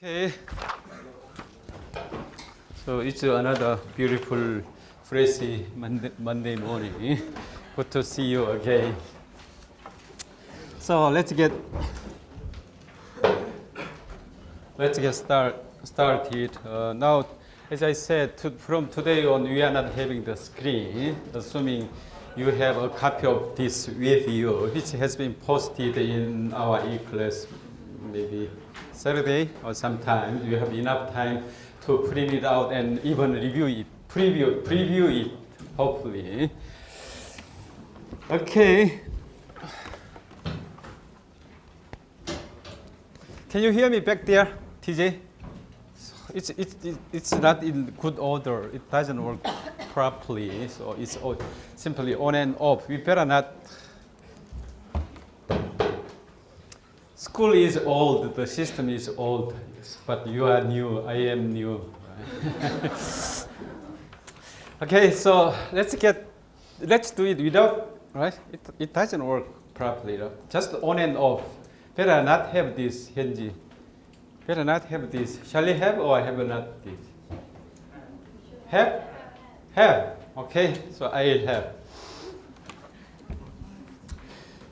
Okay. So it's another beautiful, freshy Monday morning. Good to see you again. So let's get started. Now, as I said, from today on, we are not having the screen, assuming you have a copy of this with you, which has been posted in our e-class maybe Saturday or sometime. You have enough time to print it out and even review it, preview it, hopefully. Okay. Can you hear me back there, TJ? It's not in good order. It doesn't work properly, so it's simply on and off. We better not. School is old, the system is old, but you are new, I am new. Okay, so let's do it without, right? It doesn't work properly, right? Just on and off. Better not have this, Henji. Better not have this. Shall I have or have not this? Have? Have. Okay, so I'll have.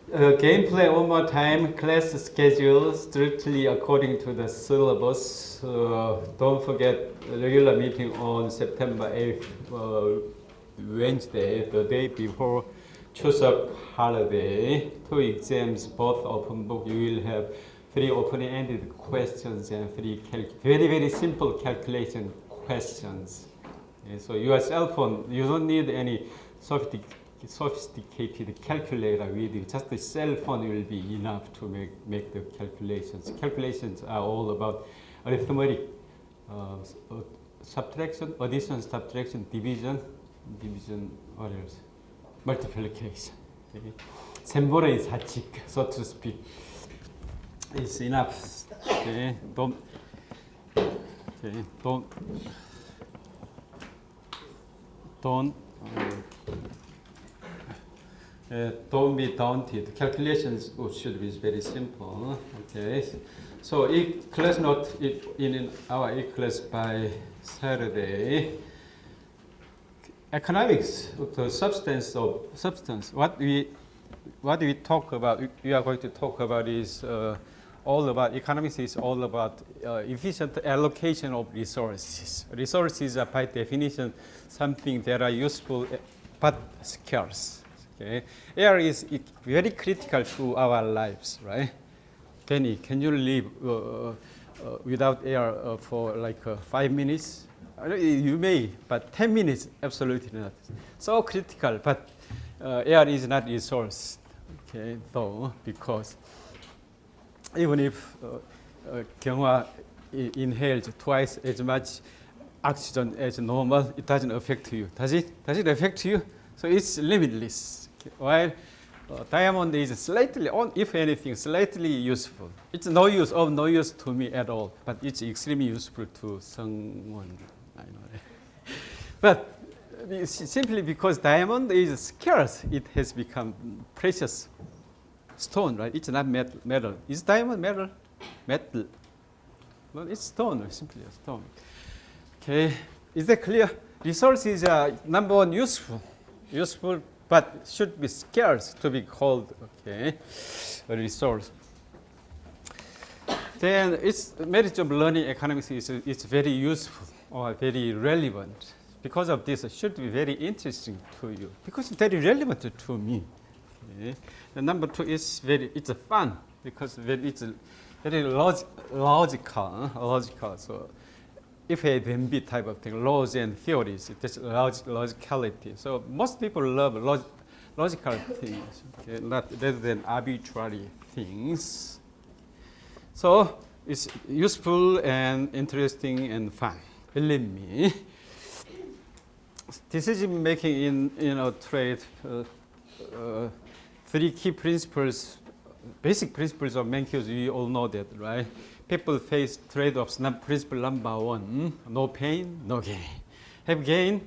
Gameplay one more time. Class schedule strictly according to the syllabus. Don't forget regular meeting on September 8th, Wednesday, the day before Chuseok holiday. 2 exams, both open book. You will have 3 open-ended questions and 3 very simple calculation questions. Okay, so your cell phone, you don't need any sophisticated calculator with you. Just the cell phone will be enough to make the calculations. Calculations are all about arithmetic, subtraction, addition, subtraction, division, what else? Multiplication. Okay. 셈보의 사칙, so to speak. It's enough. Okay. Don't be daunted. Calculations should be very simple. Okay. So class note in our e-class by Saturday. Economics, the substance. What we talk about, we are going to talk about is all about economics is all about efficient allocation of resources. Resources are by definition something that are useful but scarce. Okay, air is very critical to our lives, right? Kenny, can you live without air for like 5 minutes? You may, but 10 minutes, absolutely not. So critical, but air is not resource, okay, though, because even if Kyunghwa inhales twice as much oxygen as normal, it doesn't affect you. Does it? Does it affect you? So it's limitless. Okay. While diamond is slightly, if anything, slightly useful. It's no use to me at all, but it's extremely useful to someone. I know. But simply because diamond is scarce, it has become precious stone, right? It's not metal. Is diamond metal? Metal. Well, it's stone, simply a stone. Okay, is that clear? Resources are number one useful, but should be scarce to be called, okay, a resource. Then its merit of learning economics is very useful or very relevant. Because of this, it should be very interesting to you because it's very relevant to me. Okay. The number 2 is it's fun because it's very logical. So if a then-B type of thing, laws and theories, it's logicality. So most people love logical things, okay, rather than arbitrary things. So it's useful and interesting and fun. Believe me. Decision making in trade. 3 key principles, basic principles of Menkyo's, we all know that, right? People face trade-offs. Principle number 1, no pain, no gain. Have gain,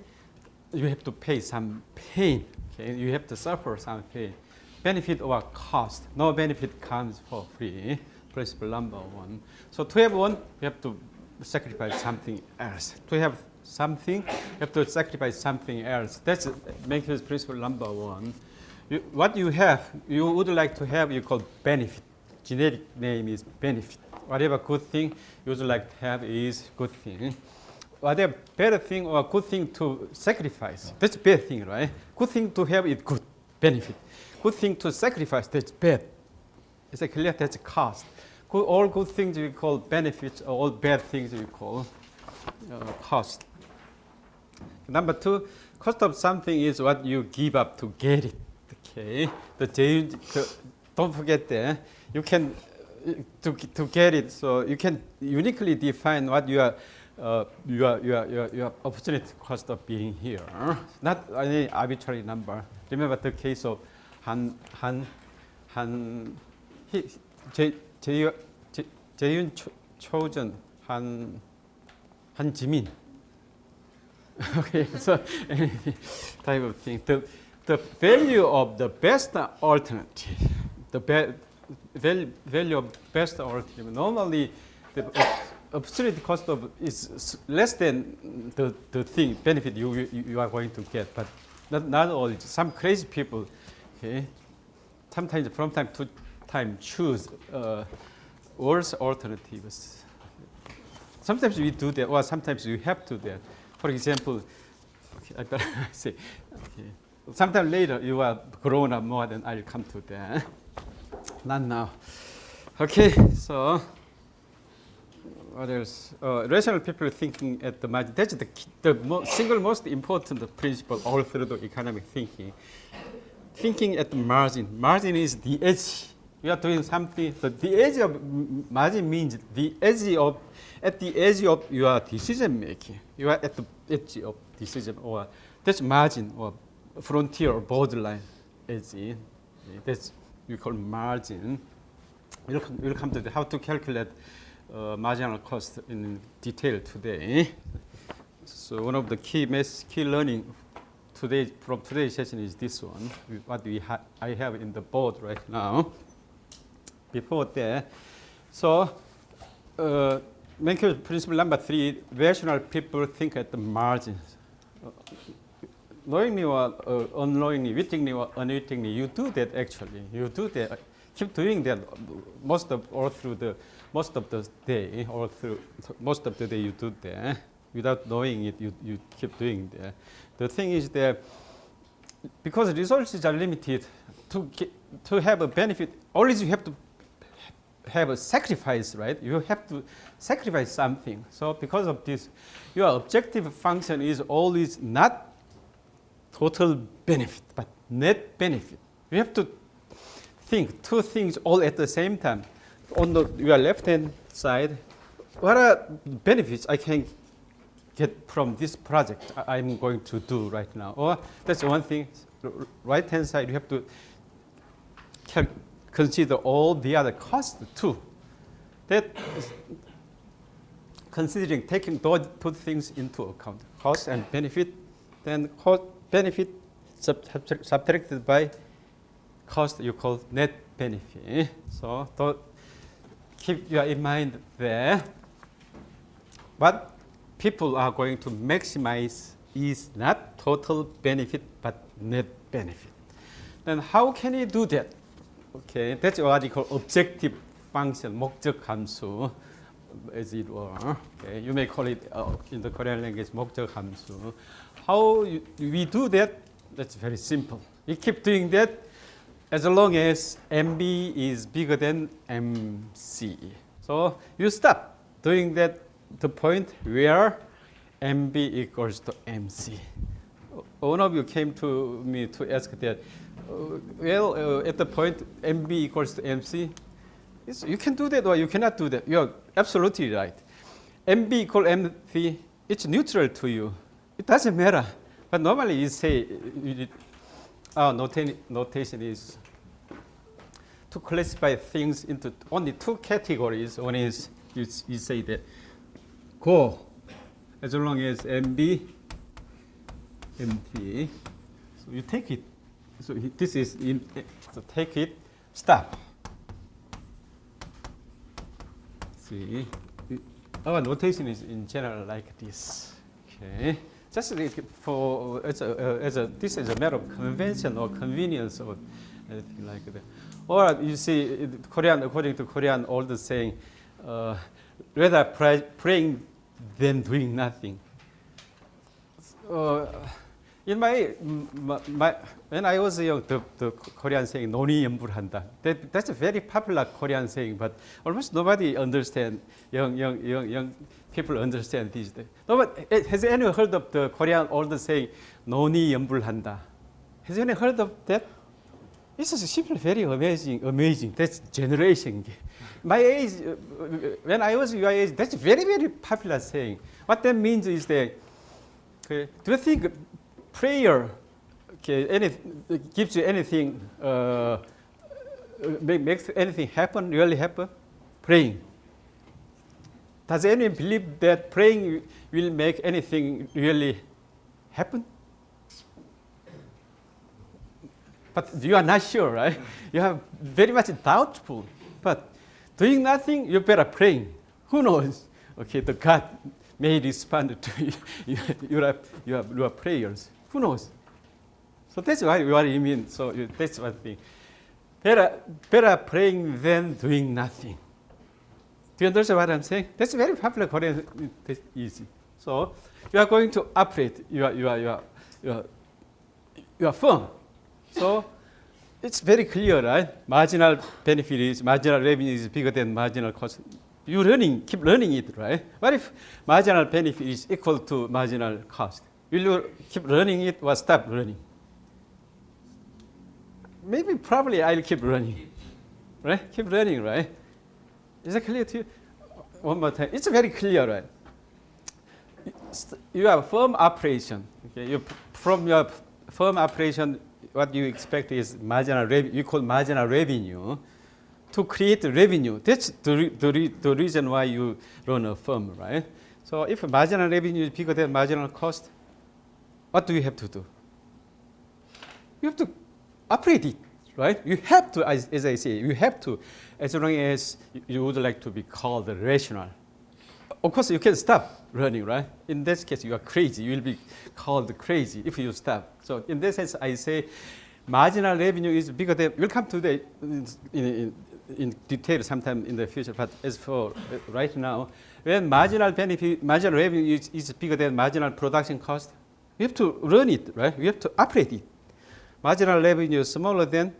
you have to pay some pain. Okay? You have to suffer some pain. Benefit or cost, no benefit comes for free. principle number one. So to have one, you have to sacrifice something else. To have something, you have to sacrifice something else. That's Menkes principle number one. What you have, you would like to have, you call benefit. Generic name is benefit. Whatever good thing you would like to have is good thing. Whatever bad thing or good thing to sacrifice, that's bad thing, right? Good thing to have is good, benefit. Good thing to sacrifice, that's bad. Is it clear? That's cost. All good things we call benefits, or all bad things we call cost. Number two, cost of something is what you give up to get it. Okay, don't forget that you can to get it. So you can uniquely define what your opportunity cost of being here, not any arbitrary number. Remember the case of 재윤 초전 한지민. Okay, so any type of thing. The value of the best alternative, the value of best alternative. Normally, the opportunity cost of is less than the thing benefit you are going to get, but not all. Some crazy people, okay, sometimes from time to time choose worse alternatives. Sometimes we do that, or sometimes we have to do that. For example, okay, I better say, okay. Sometime later you are grown up more than I'll come to that. Not now. Okay, so what else? Rational people thinking at the margin. That's the single most important principle all through the economic thinking. Thinking at the margin. Margin is the edge. We are doing something. So the edge of margin means the edge of at the edge of your decision making. You are at the edge of decision, or that's margin or frontier or borderline edge. That's we call margin. We'll come to how to calculate marginal cost in detail today. So one of the key learning today from today's session is this one. What I have in the board right now. Before that, so Menkes principle number 3: rational people think at the margins. Knowingly or unknowingly, wittingly or unwittingly, you do that actually. You do that. Keep doing that most of the day, or through most of the day you do that. Without knowing it, you keep doing that. The thing is that because resources are limited, to have a benefit, always you have to have a sacrifice, right? You have to sacrifice something. So because of this, your objective function is always not total benefit, but net benefit. You have to think two things all at the same time. On your left-hand side, what are benefits I can get from this project I'm going to do right now? Or that's one thing. Right-hand side, you have to consider all the other costs too. That is considering taking those two things into account, cost and benefit, then cost benefit subtracted by cost you call net benefit. So keep you in mind there. What people are going to maximize is not total benefit but net benefit. Then how can you do that? Okay, that's what you call objective function, 목적 함수, as it were. Okay, you may call it in the Korean language 목적 함수. How we do that? That's very simple. You keep doing that as long as MB is bigger than MC. So you stop doing that to the point where MB equals to MC. One of you came to me to ask that. At the point MB equals to MC, you can do that or you cannot do that. You're absolutely right. MB equal MC, it's neutral to you. It doesn't matter. But normally you say, our notation is to classify things into only two categories. One is you say that go as long as MB, MT. So you take it. So this is so take it, stop. see. Our notation is in general like this. Okay. Just for this is a matter of convention or convenience or anything like that. Or you see, Korean, according to Korean old saying, rather praying than doing nothing. In my when I was young, the Korean saying 논의연불한다. That's a very popular Korean saying, but almost nobody understand. Young people understand these days. Nobody, has anyone heard of the Korean old saying 논의연불한다? Has anyone heard of that? It's just simply very amazing. That's generation. My age, when I was your age, that's a very popular saying. What that means is that, okay, do you think prayer gives you anything, makes anything happen, really happen? Praying. Does anyone believe that praying will make anything really happen? But you are not sure, right? You are very much doubtful. But doing nothing, you better praying. Who knows? Okay, the God may respond to your prayers. Who knows? So that's what you mean. So that's one thing. Better praying than doing nothing. Do you understand what I'm saying? That's very popular Korean. That's easy. So you are going to operate your firm. So it's very clear, right? Marginal revenue is bigger than marginal cost. You keep learning it, right? What if marginal benefit is equal to marginal cost? Will you keep learning it or stop learning? Probably I'll keep learning, right? Keep learning, right? Is that clear to you? One more time. It's very clear, right? You have firm operation. Okay? From your firm operation, what you expect is marginal revenue. You call marginal revenue to create revenue. That's the reason why you run a firm, right? So if marginal revenue is bigger than marginal cost, what do you have to do? You have to operate it, right? You have to, as I say, you have to, as long as you would like to be called rational. Of course, you can stop running, right? In this case, you are crazy. You will be called crazy if you stop. So in this sense, I say marginal revenue is bigger than, we'll come to that in detail sometime in the future, but as for right now, when marginal revenue is bigger than marginal production cost, we have to run it, right? We have to operate it. Marginal revenue is smaller than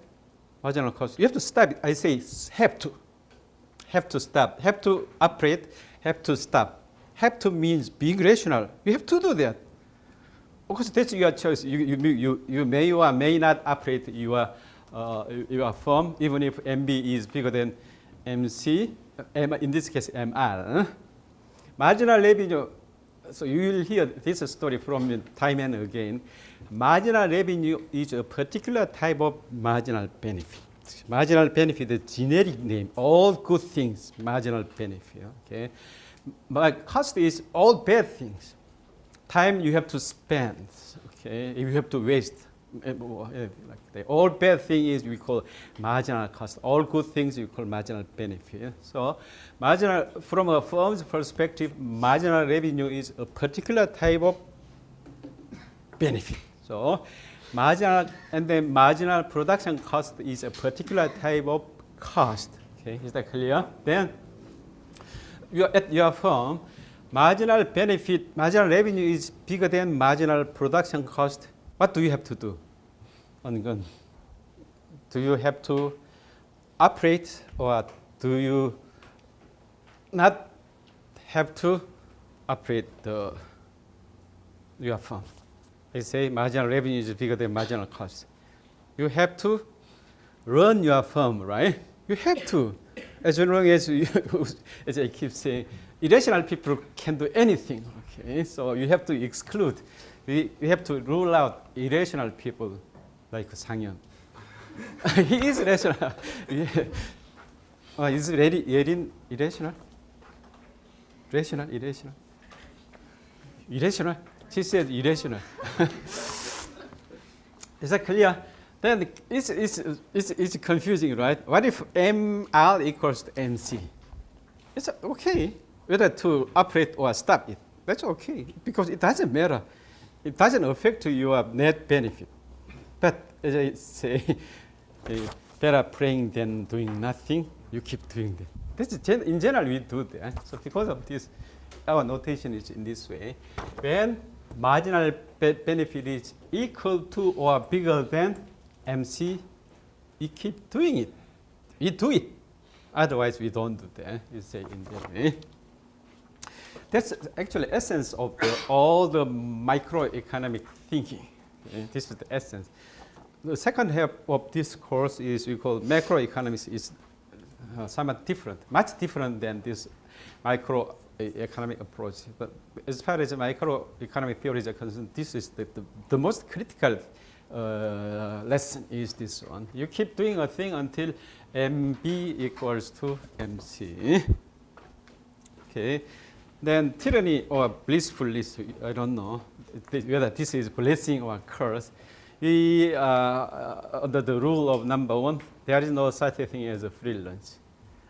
marginal cost. You have to stop it. I say have to stop, have to operate, have to stop. Have to means being rational. You have to do that. Of course, that's your choice. You may or may not operate your firm, even if MB is bigger than MC, in this case, MR. Marginal revenue, so you will hear this story from time and again. Marginal revenue is a particular type of marginal benefit. Marginal benefit is a generic name, all good things, marginal benefit. Okay? But cost is all bad things. Time you have to spend, okay? You have to waste. All bad thing is we call marginal cost. All good things we call marginal benefit. So from a firm's perspective, marginal revenue is a particular type of benefit. So marginal production cost is a particular type of cost. Okay, is that clear? Then at your firm, marginal revenue is bigger than marginal production cost. What do you have to do? Do you have to operate or do you not have to operate your firm? I say marginal revenue is bigger than marginal cost. You have to run your firm, right? You have to. As long as as I keep saying, irrational people can do anything. Okay, so you have to exclude. We have to rule out irrational people like Sang-yeon. He is rational. Is Yerin irrational? Irrational. She said irrational. Is that clear? Then it's confusing, right? What if MR equals to MC? It's okay whether to operate or stop it. That's okay because it doesn't matter. It doesn't affect your net benefit. But as I say, better praying than doing nothing. You keep doing that. In general, we do that. So because of this, our notation is in this way. When marginal benefit is equal to or bigger than MC, we keep doing it. We do it. Otherwise, we don't do that. You say in that way. That's actually essence of all the microeconomic thinking. Okay? This is the essence. The second half of this course is we call macroeconomics. Is somewhat different, much different than this microeconomic approach. But as far as microeconomic theories are concerned, this is the most critical lesson is this one. You keep doing a thing until MB equals to MC. Okay. Then tyranny or blissfulness, I don't know whether this is blessing or curse. We, under the rule of number one, there is no such a thing as a free lunch.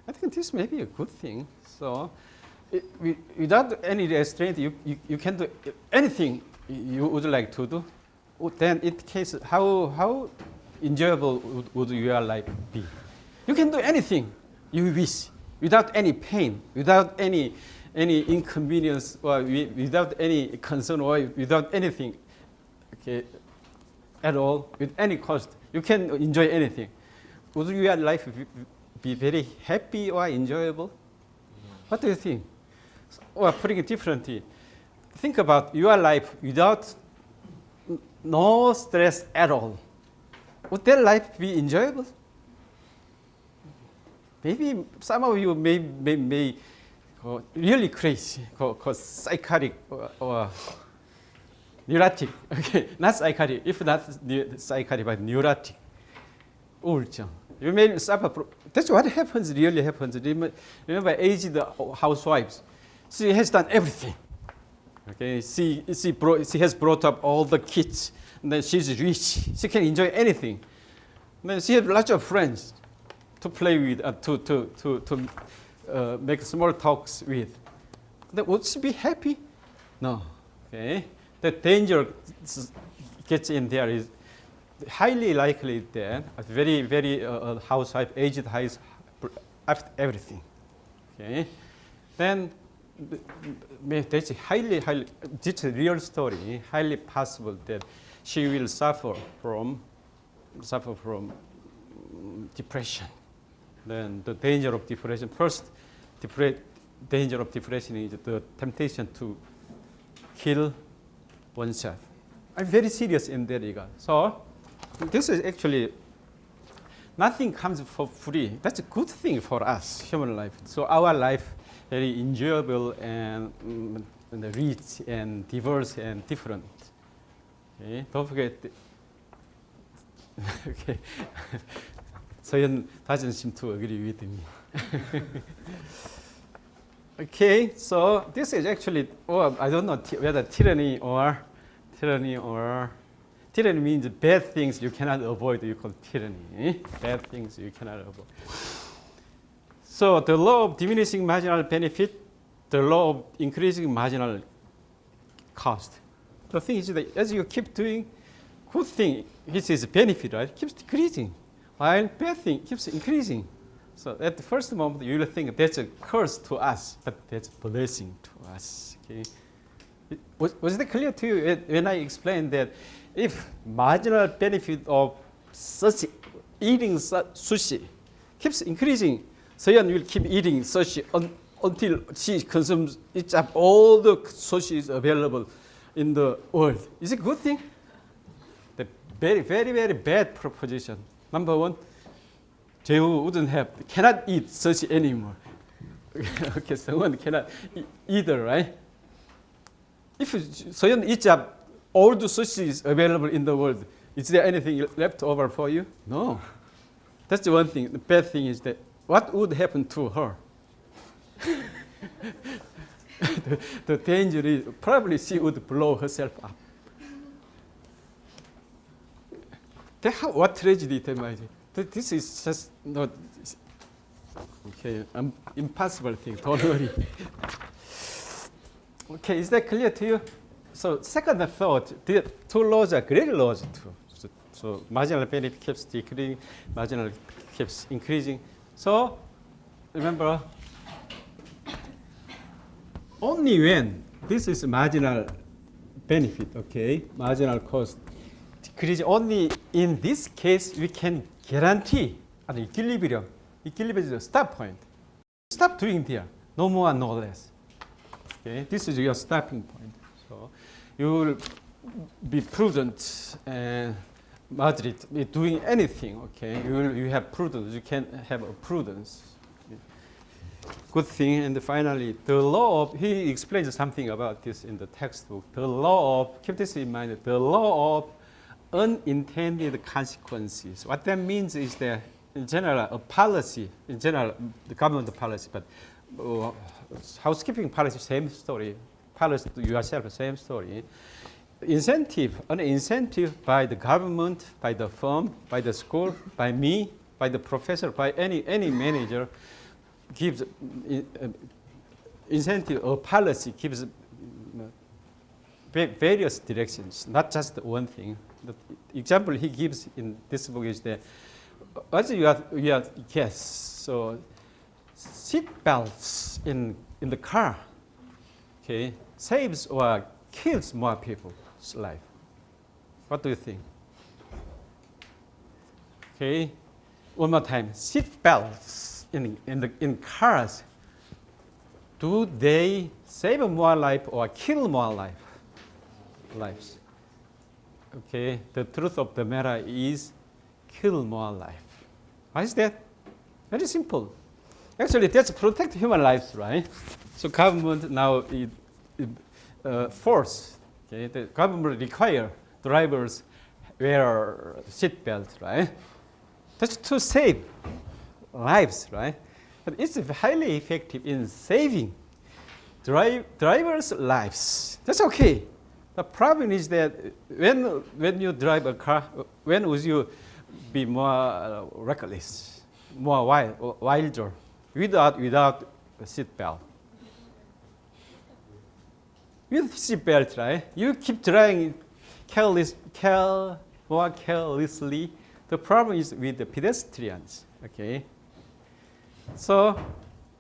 I think this may be a good thing. So without any restraint, you can do anything you would like to do. Then in case, how enjoyable would your life be? You can do anything you wish without any pain, without any inconvenience, or without any concern, or without anything, okay, at all, with any cost. You can enjoy anything. Would your life be very happy or enjoyable? What do you think? Or putting it differently, think about your life without no stress at all. Would that life be enjoyable? Maybe some of you may go really crazy, go psychotic or neurotic. Okay, not psychotic. If not psychotic, but neurotic. 우울증. You may suffer. That's what happens. Really happens. Remember, aged housewives. She has done everything. Okay, she has brought up all the kids. And then she's rich. She can enjoy anything. And then she has lots of friends to play with, to make small talks with. Then would she be happy? No. Okay. The danger gets in there is highly likely that a very housewife, aged housewife, after everything. Okay. Then that's highly, it's a real story, highly possible that she will suffer from depression. Then the danger of depression, first danger of depression is the temptation to kill oneself. I'm very serious in that regard. So this is actually, nothing comes for free. That's a good thing for us, human life. So our life, very enjoyable and rich and diverse and different. Okay, don't forget. Okay, Soyeon doesn't seem to agree with me. Okay, so this is actually, I don't know whether tyranny means bad things you cannot avoid. You call tyranny. Bad things you cannot avoid. So the law of diminishing marginal benefit, the law of increasing marginal cost. The thing is that as you keep doing good thing, which is benefit, right, keeps decreasing, while bad thing keeps increasing. So at the first moment, you will think that's a curse to us, but that's a blessing to us. Okay. Was that clear to you when I explained that if marginal benefit of sushi, eating sushi keeps increasing, Soyeon will keep eating sushi until she consumes, eats up all the sushi available in the world. Is it a good thing? The very bad proposition. Number one, Jehu cannot eat sushi anymore. Okay, someone cannot eat either, right? If Soyeon eats up all the sushi available in the world, is there anything left over for you? No. That's the one thing. The bad thing is that what would happen to her? the danger is probably she would blow herself up. What tragedy that might be. This is just not. Okay, impossible thing. Don't worry. Okay, is that clear to you? So second and third, the two laws are great laws too. So marginal benefit keeps decreasing, marginal keeps increasing. So remember, only when this is marginal benefit, okay, marginal cost decrease, only in this case we can guarantee an equilibrium. Equilibrium is a stop point. Stop doing there, no more, no less. Okay, this is your stopping point. So you will be prudent and moderate with doing anything. Okay, you have prudence. You can have a prudence. Good thing. And finally, the law of, he explains something about this in the textbook. The law of, keep this in mind, the law of unintended consequences. What that means is that in general, a policy, in general, the government policy, but housekeeping policy, same story. Policy to yourself, same story. Incentive, an incentive by the government, by the firm, by the school, by me, by the professor, by any manager, gives incentive or policy gives various directions, not just one thing. The example he gives in this book is that as you are guess, so seat belts in the car, okay, saves or kills more people's life. What do you think? Okay, one more time. Seat belts in cars, do they save more life or kill more lives? Okay, the truth of the matter is kill more life. Why is that? Very simple. Actually, that's protect human lives, right? So government now force, okay, the government require drivers wear seat belt, right? That's to save lives, right? But it's highly effective in saving drivers' lives. That's okay. The problem is that when you drive a car, when would you be more reckless, more wilder, without a seat belt? With seat belt, right? You keep driving more carelessly. The problem is with the pedestrians, okay? So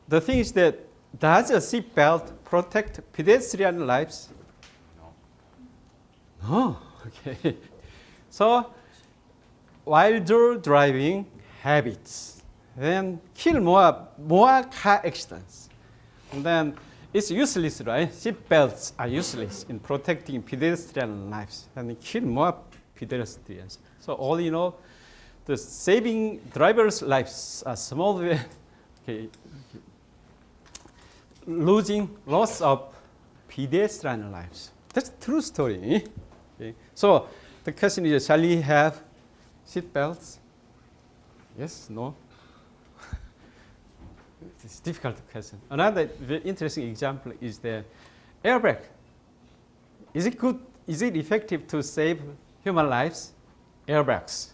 the thing is that does a seat belt protect pedestrian lives? No. Okay. So wilder driving habits then kill more car accidents. And then it's useless, right? Seat belts are useless in protecting pedestrian lives and kill more pedestrians. So all in all, the saving drivers' lives are small. Okay. Loss of pedestrian lives. That's a true story. Okay. So the question is, shall we have seat belts? Yes, no? It's a difficult question. Another very interesting example is the airbag. Is it good? Is it effective to save human lives? Airbags.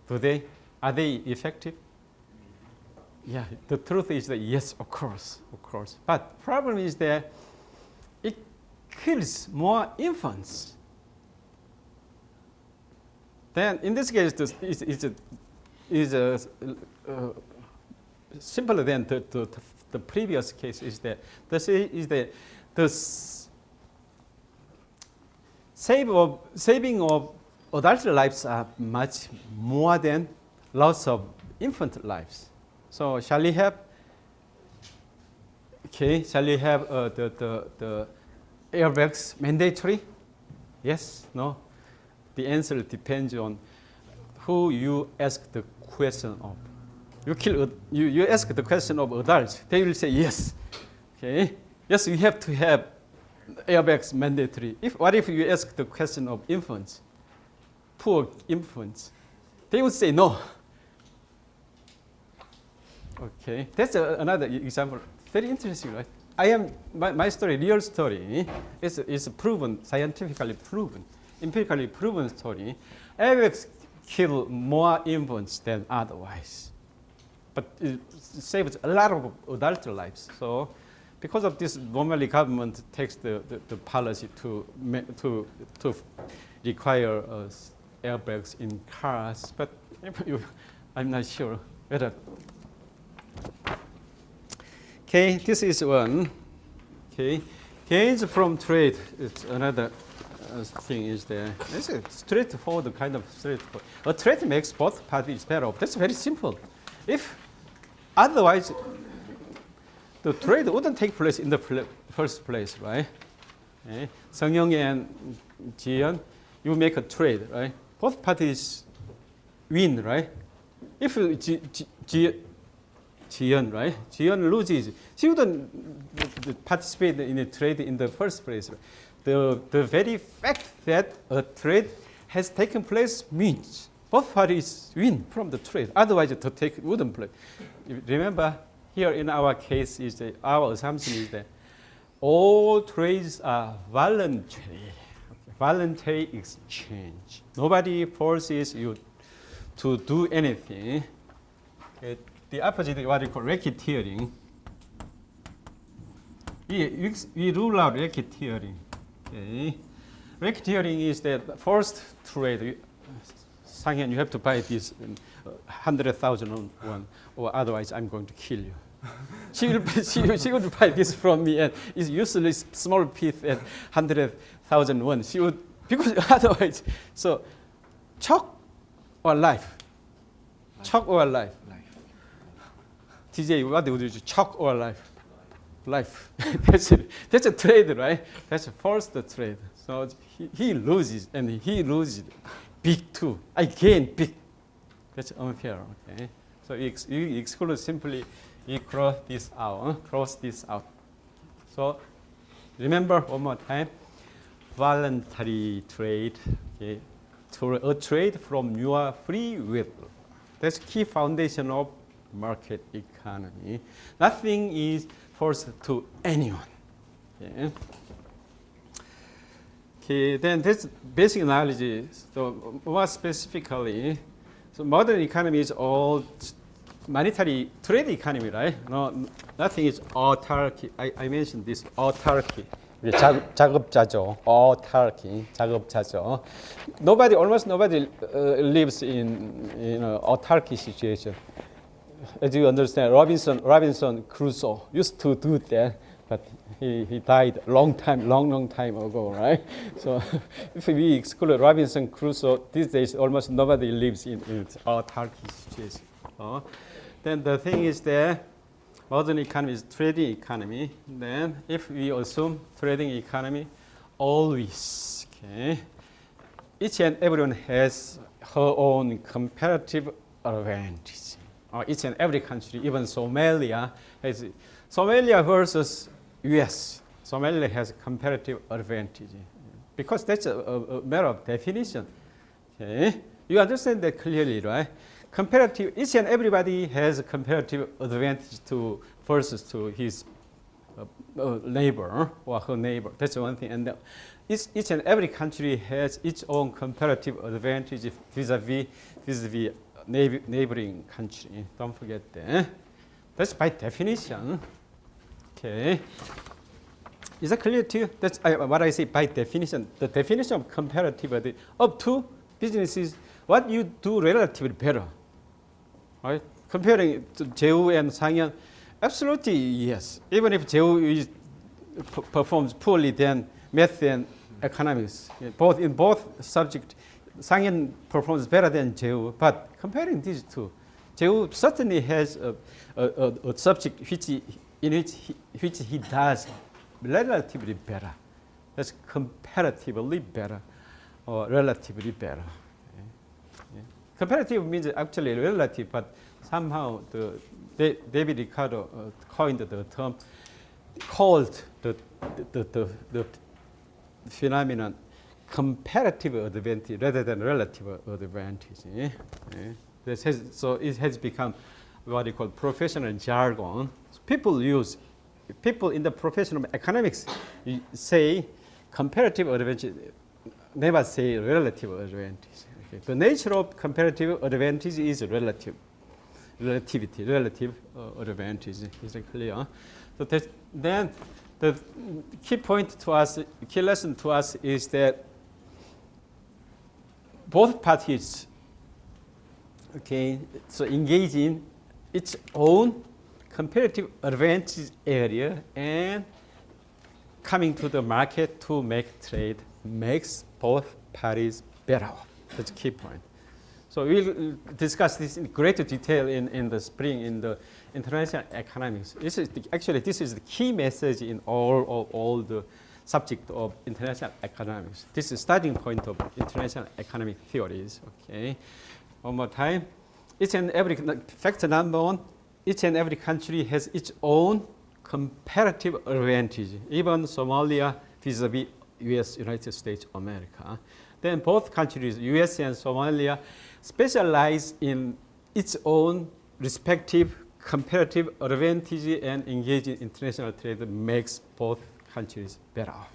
Are they effective? Yeah, the truth is that yes, of course. But problem is that it kills more infants. Then in this case, is simpler than the previous case. Is that the saving of adult lives are much more than loss of infant lives. So shall we have? Okay, shall we have the airbags mandatory? Yes, no. The answer depends on who you ask the question of. You ask the question of adults, they will say yes. Okay, yes, we have to have airbags mandatory. What if you ask the question of infants, poor infants? They would say no. Okay, that's another example. Very interesting, right? My story, real story, is proven, scientifically proven, empirically proven story. Airbags kill more infants than otherwise. but it saves a lot of adult lives. So because of this, normally government takes the policy to require airbags in cars, but I'm not sure whether. Okay, this is one. Okay, gains from trade. It's another thing is there. It's a straightforward kind of straightforward. A trade makes both parties better off. That's very simple. If otherwise, the trade wouldn't take place in the first place, right? Okay. Seung-young and Ji-yeon, you make a trade, right? Both parties win, right? If Ji-yeon, right? Ji-yeon loses. She wouldn't participate in a trade in the first place. The very fact that a trade has taken place means both parties win from the trade. Otherwise, the take wouldn't play. Remember, here in our case, our assumption is that all trades are voluntary. Voluntary exchange. Nobody forces you to do anything. Okay. The opposite is what we call racketeering. We rule out racketeering. Okay. Racketeering is that forced trade. Sang-hyun, you have to buy this 100,000 won, or otherwise I'm going to kill you. she would buy this from me, and it's usually small piece at 100,000 won. She would, because otherwise, so chalk or life? Chalk or life? DJ, what would you do? Chalk or life? Life. That's a trade, right? That's a forced trade. So he loses, and he loses big too. I gain big. That's unfair. Okay. So you exclude simply. You cross this out. Cross this out. So remember one more time. Voluntary trade. Okay. A trade from your free will. That's key foundation of market economy. Nothing is forced to anyone. Okay. Okay, then this basic knowledge. So more specifically, so modern economy is all monetary trade economy, right? No, nothing is autarky. I mentioned this autarky. 자급자족, autarky, 자급자족. Almost nobody lives in autarky situation. As you understand, Robinson Crusoe used to do that, but he died long time ago, right? So if we exclude Robinson Crusoe, these days almost nobody lives in autarky situation. Then the thing is that modern economy is trading economy. Then if we assume trading economy, always, okay, each and everyone has her own comparative advantage. Each and every country, even Somalia versus US. Somalia has comparative advantage because that's a matter of definition. Okay, you understand that clearly, right? Comparative. Each and everybody has a comparative advantage versus his neighbor or her neighbor. That's one thing. And each and every country has its own comparative advantage vis-a-vis neighboring country. Don't forget that. That's by definition. Okay. Is that clear to you? That's what I say by definition. The definition of comparative up to businesses, what you do relatively better. Right? Comparing to JU and Sang-hyun, absolutely yes. Even if JU performs poorly than math and economics, in both subjects, Sang-hyun performs better than JU. But comparing these two, JU certainly has a subject which he does relatively better. That's comparatively better or relatively better. Comparative means actually relative, but somehow David Ricardo coined the term, called the phenomenon comparative advantage rather than relative advantage. So it has become what you call professional jargon. People in the profession of economics say comparative advantage, never say relative advantage. Okay. The nature of comparative advantage is relative. relative advantage. Is it clear? So then the key lesson to us is that both parties, okay, so engage in its own comparative advantage area and coming to the market to make trade makes both parties better off. That's the key point. So we'll discuss this in greater detail in the spring in the international economics. This is the key message in all the subject of international economics. This is the starting point of international economic theories. Okay, one more time. Factor number one, each and every country has its own comparative advantage. Even Somalia vis-a-vis U.S., United States of America. Then both countries, U.S. and Somalia, specialize in its own respective comparative advantage and engage in international trade that makes both countries better off.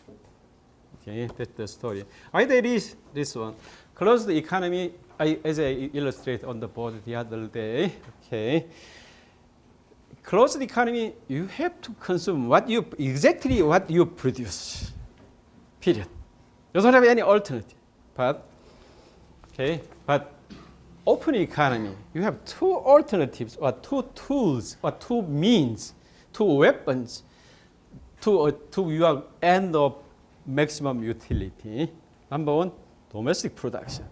Okay, that's the story. Why there is this one? Closed economy, as I illustrated on the board the other day. Okay, closed economy, you have to consume exactly what you produce. Period. You don't have any alternative. But open economy, you have two alternatives or two tools or two means, two weapons to your end of maximum utility. Number one, domestic production.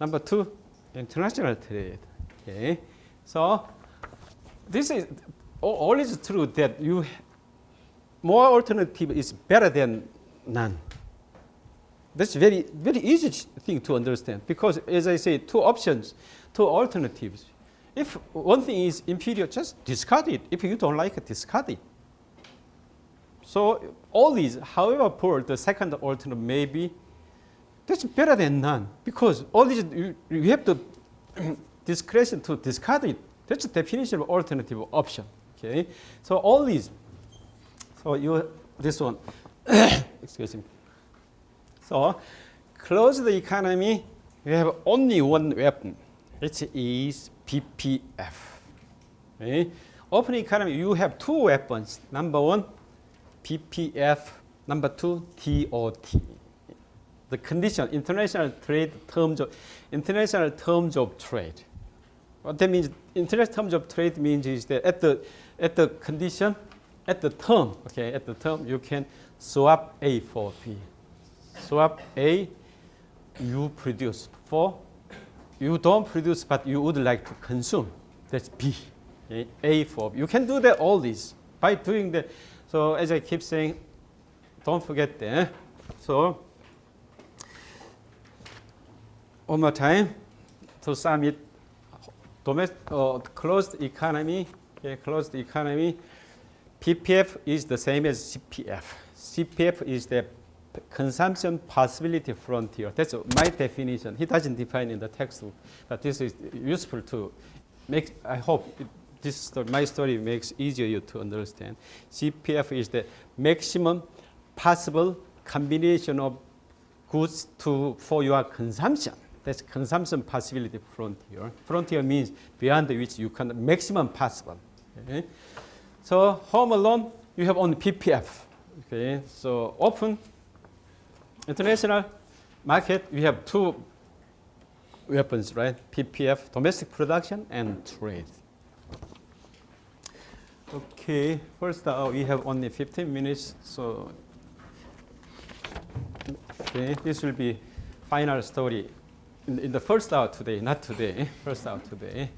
Number two, international trade. Okay, so this is all is true that more alternative is better than none. That's very, very easy thing to understand because, as I say, two options, two alternatives. If one thing is inferior, just discard it. If you don't like it, discard it. So all these, however poor the second alternative may be, that's better than none because all these you have the discretion to discard it. That's the definition of alternative option. Okay, so all these. So this one, excuse me. So, closed economy, we have only one weapon. It is PPF. Okay? Open economy, you have two weapons. Number one, PPF. Number two, TOT. The condition, international terms of trade. What that means, international terms of trade means is that at the term, you can swap A for B. Swap A, you produce for, you don't produce but you would like to consume. That's B. Okay? A for B. You can do that all this by doing that. So as I keep saying, don't forget that. So one more time to sum it. Closed economy. Okay, closed economy. PPF is the same as CPF. CPF is the consumption possibility frontier. That's my definition. He doesn't define in the textbook, but this is useful to make. I hope my story makes easier to understand. CPF is the maximum possible combination of goods for your consumption. That's consumption possibility frontier. Frontier means beyond which you can maximum possible. Okay? So home alone, you have only PPF. Okay, so open. International market, we have two weapons, right? PPF, domestic production, and trade. Okay, first we have only 15 minutes, so okay, this will be final story in the first hour today, not today, first hour today.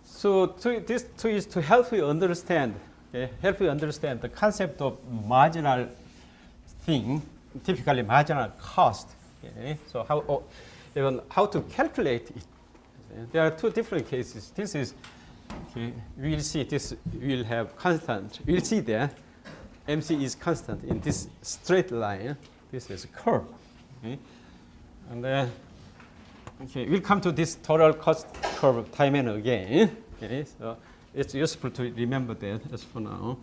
So this is to help you understand, okay, the concept of marginal thing. Typically marginal cost. Okay? So how to calculate it. There are two different cases. This is, okay, we will see this will have constant. We will see there MC is constant in this straight line. This is a curve. Okay? And then we'll come to this total cost curve time and again. Okay? So it's useful to remember that as for now.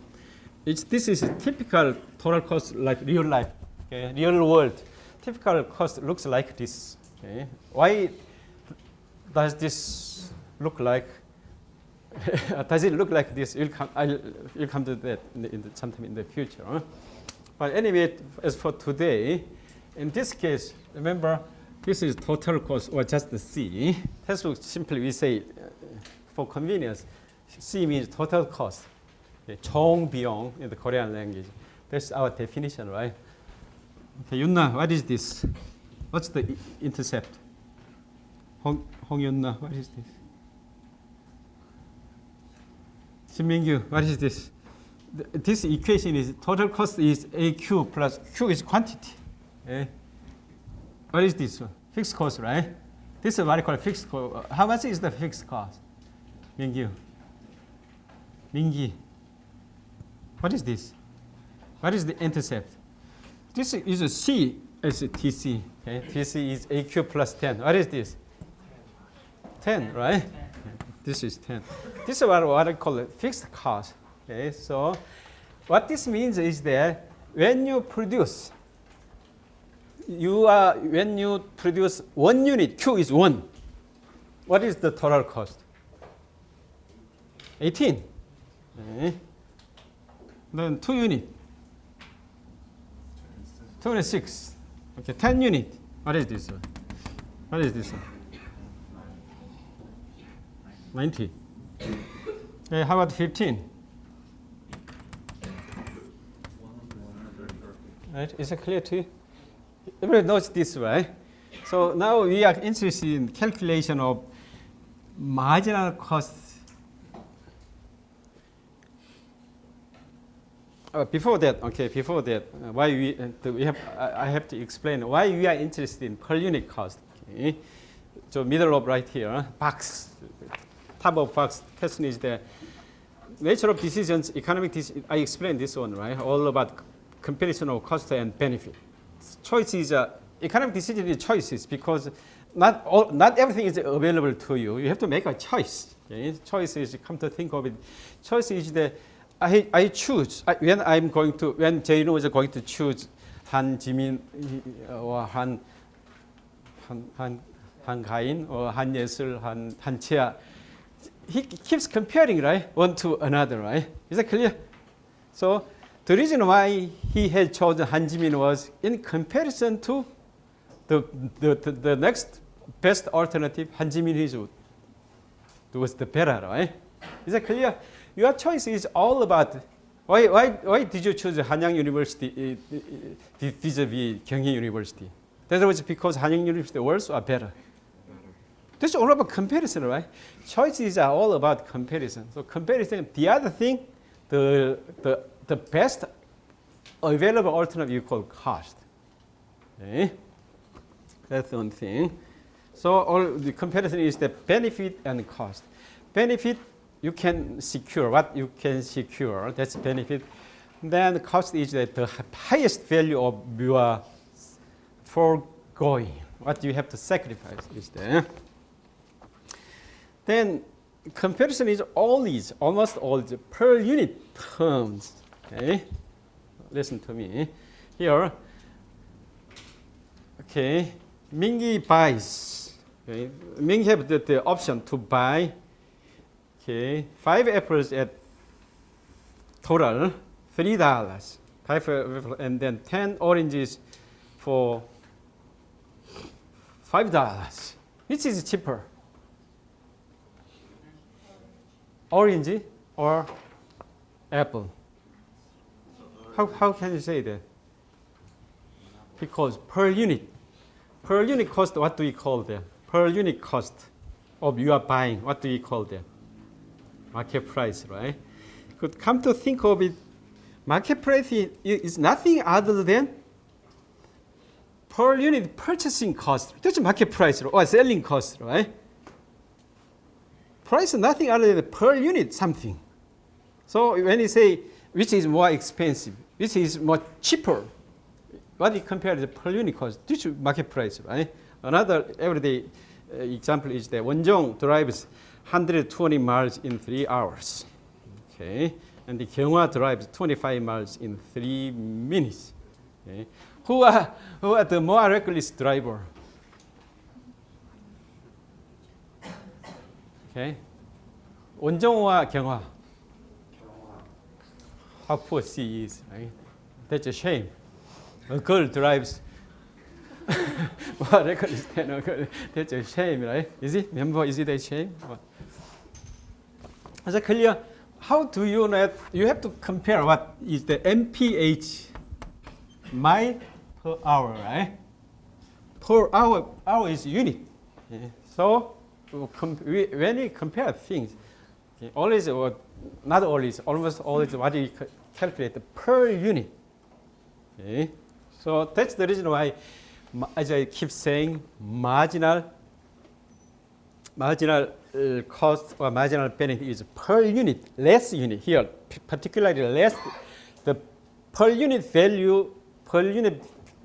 This is a typical total cost like real life. Okay, real world, typical cost looks like this. Okay. Why does this look like does it look like this? You'll come to that sometime in the future. Huh? But anyway, as for today, in this case, remember, this is total cost or just the C. That's what simply we say, for convenience, C means total cost. 총 비용 in the Korean language. That's our definition, right? Okay, Yunna, what is this? What's the intercept? Hong Yunna, what is this? Shin-Mingyu, what is this? This equation is total cost is AQ plus Q is quantity. Okay. What is this one? Fixed cost, right? This is what I call fixed cost. How much is the fixed cost? Mingyu. Mingi. What is this? What is the intercept? This is a C as a TC. Okay. TC is AQ plus 10. What is this? 10, right? 10. This is 10. This is what I call a fixed cost. Okay. So what this means is that when you produce, when you produce 1 unit, Q is 1. What is the total cost? 18. Okay. Then 2 unit. 26. Okay, 10 unit. What is this one? What is this one? 90. Okay, how about 15? Right, is it clear to you? Everybody knows this, right? So now we are interested in calculation of marginal cost. Before that, why I have to explain why we are interested in per unit cost. Okay. So middle of right here, box, top of box. Question is the nature of decisions, economic decisions. I explained this one, right? All about comparison of cost and benefit. Choice is economic decision is choices because not everything is available to you. You have to make a choice. Okay? Choice is, come to think of it, choice is the I choose when Jaino is going to choose Han Jimin or Han Gain or Han Yesul, Han Chia. He keeps comparing, right, one to another, right? Is that clear? So the reason why he had chosen Han Jimin was in comparison to the next best alternative. Han Jimin was the better, right? Is that clear? Your choice is all about why did you choose Hanyang University vis-a-vis Gyeonggi University? That was because Hanyang University words are better. That's all about comparison, right? Choices are all about comparison. So comparison, the other thing, the best available alternative you call cost. Okay? That's one thing. So all the comparison is the benefit and cost. Benefit, you can secure what you can secure. That's benefit. Then the cost is the highest value of your foregoing. What you have to sacrifice is there. Then comparison is almost all the per unit terms. Okay, listen to me here. Okay, Mingi buys. Okay, Mingi have the option to buy. Okay, 5 apples at total $3. 5 apples and then 10 oranges for $5. Which is cheaper? Orange or apple? How can you say that? Because per unit cost, what do we call that? Per unit cost of you are buying, what do we call that? Market price, right? Could come to think of it, market price is nothing other than per unit purchasing cost. That's market price or selling cost, right? Price is nothing other than per unit something. So when you say which is more expensive, which is more cheaper, what you compare the per unit cost, this is market price, right? Another everyday example is that Wonjong drives 120 miles in 3 hours. Okay, and the Gyeonghwa drives 25 miles in 3 minutes. Okay. Who are the more reckless driver? Okay, 원정호와 경화. How poor she is, right? That's a shame. A girl drives. What record is that? That's a shame, right? Is it? Remember, is it a shame? Is that clear? How do you know? You have to compare what is the mph, mile per hour, right? Per hour is unit. Okay. So when we compare things, okay, always or not always, almost always what we calculate per unit. Okay. So that's the reason why, as I keep saying, marginal cost or marginal benefit is per unit, less unit here, particularly less the per unit value, per unit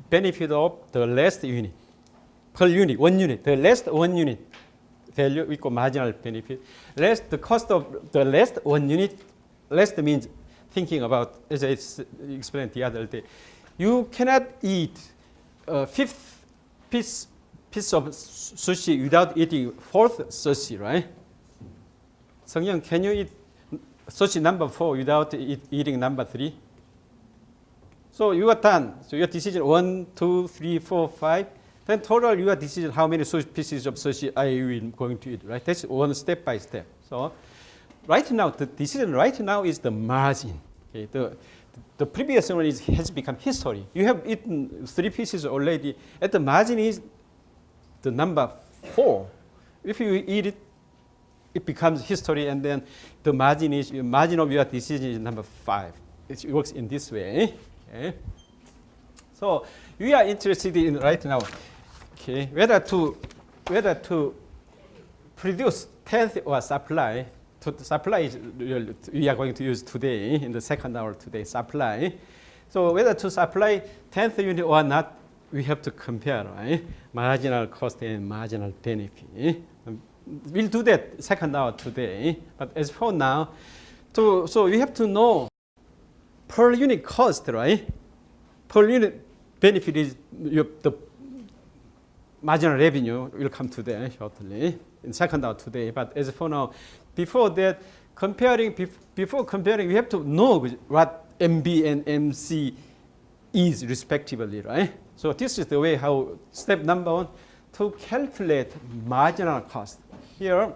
benefit of the last unit, per unit, 1 unit, the last 1 unit value equal marginal benefit. Less the cost of the last 1 unit, last means thinking about, as I explained the other day, you cannot eat fifth piece of sushi without eating fourth sushi, right? Sung-Young, can you eat sushi number 4 without eating number 3? So you are done. So your decision 1, 2, 3, 4, 5. Then total your decision how many pieces of sushi are you going to eat, right? That's one step by step. So right now, the decision right now is the margin. Okay, the previous one has become history. You have eaten 3 pieces already. At the margin is the number 4. If you eat it, it becomes history, and then the margin of your decision is number 5. It works in this way. Okay. So we are interested in right now, okay, whether to produce 10th or supply. Supply is we are going to use today in the second hour today. Supply. So whether to supply 10th unit or not, we have to compare, right? Marginal cost and marginal benefit. We'll do that second hour today. But as for now, so we have to know per unit cost, right? Per unit benefit is the marginal revenue. We'll come to that shortly in second hour today. But as for now, before that, before comparing, we have to know what MB and MC is respectively, right? So this is the way how step number 1 to calculate marginal cost. Here,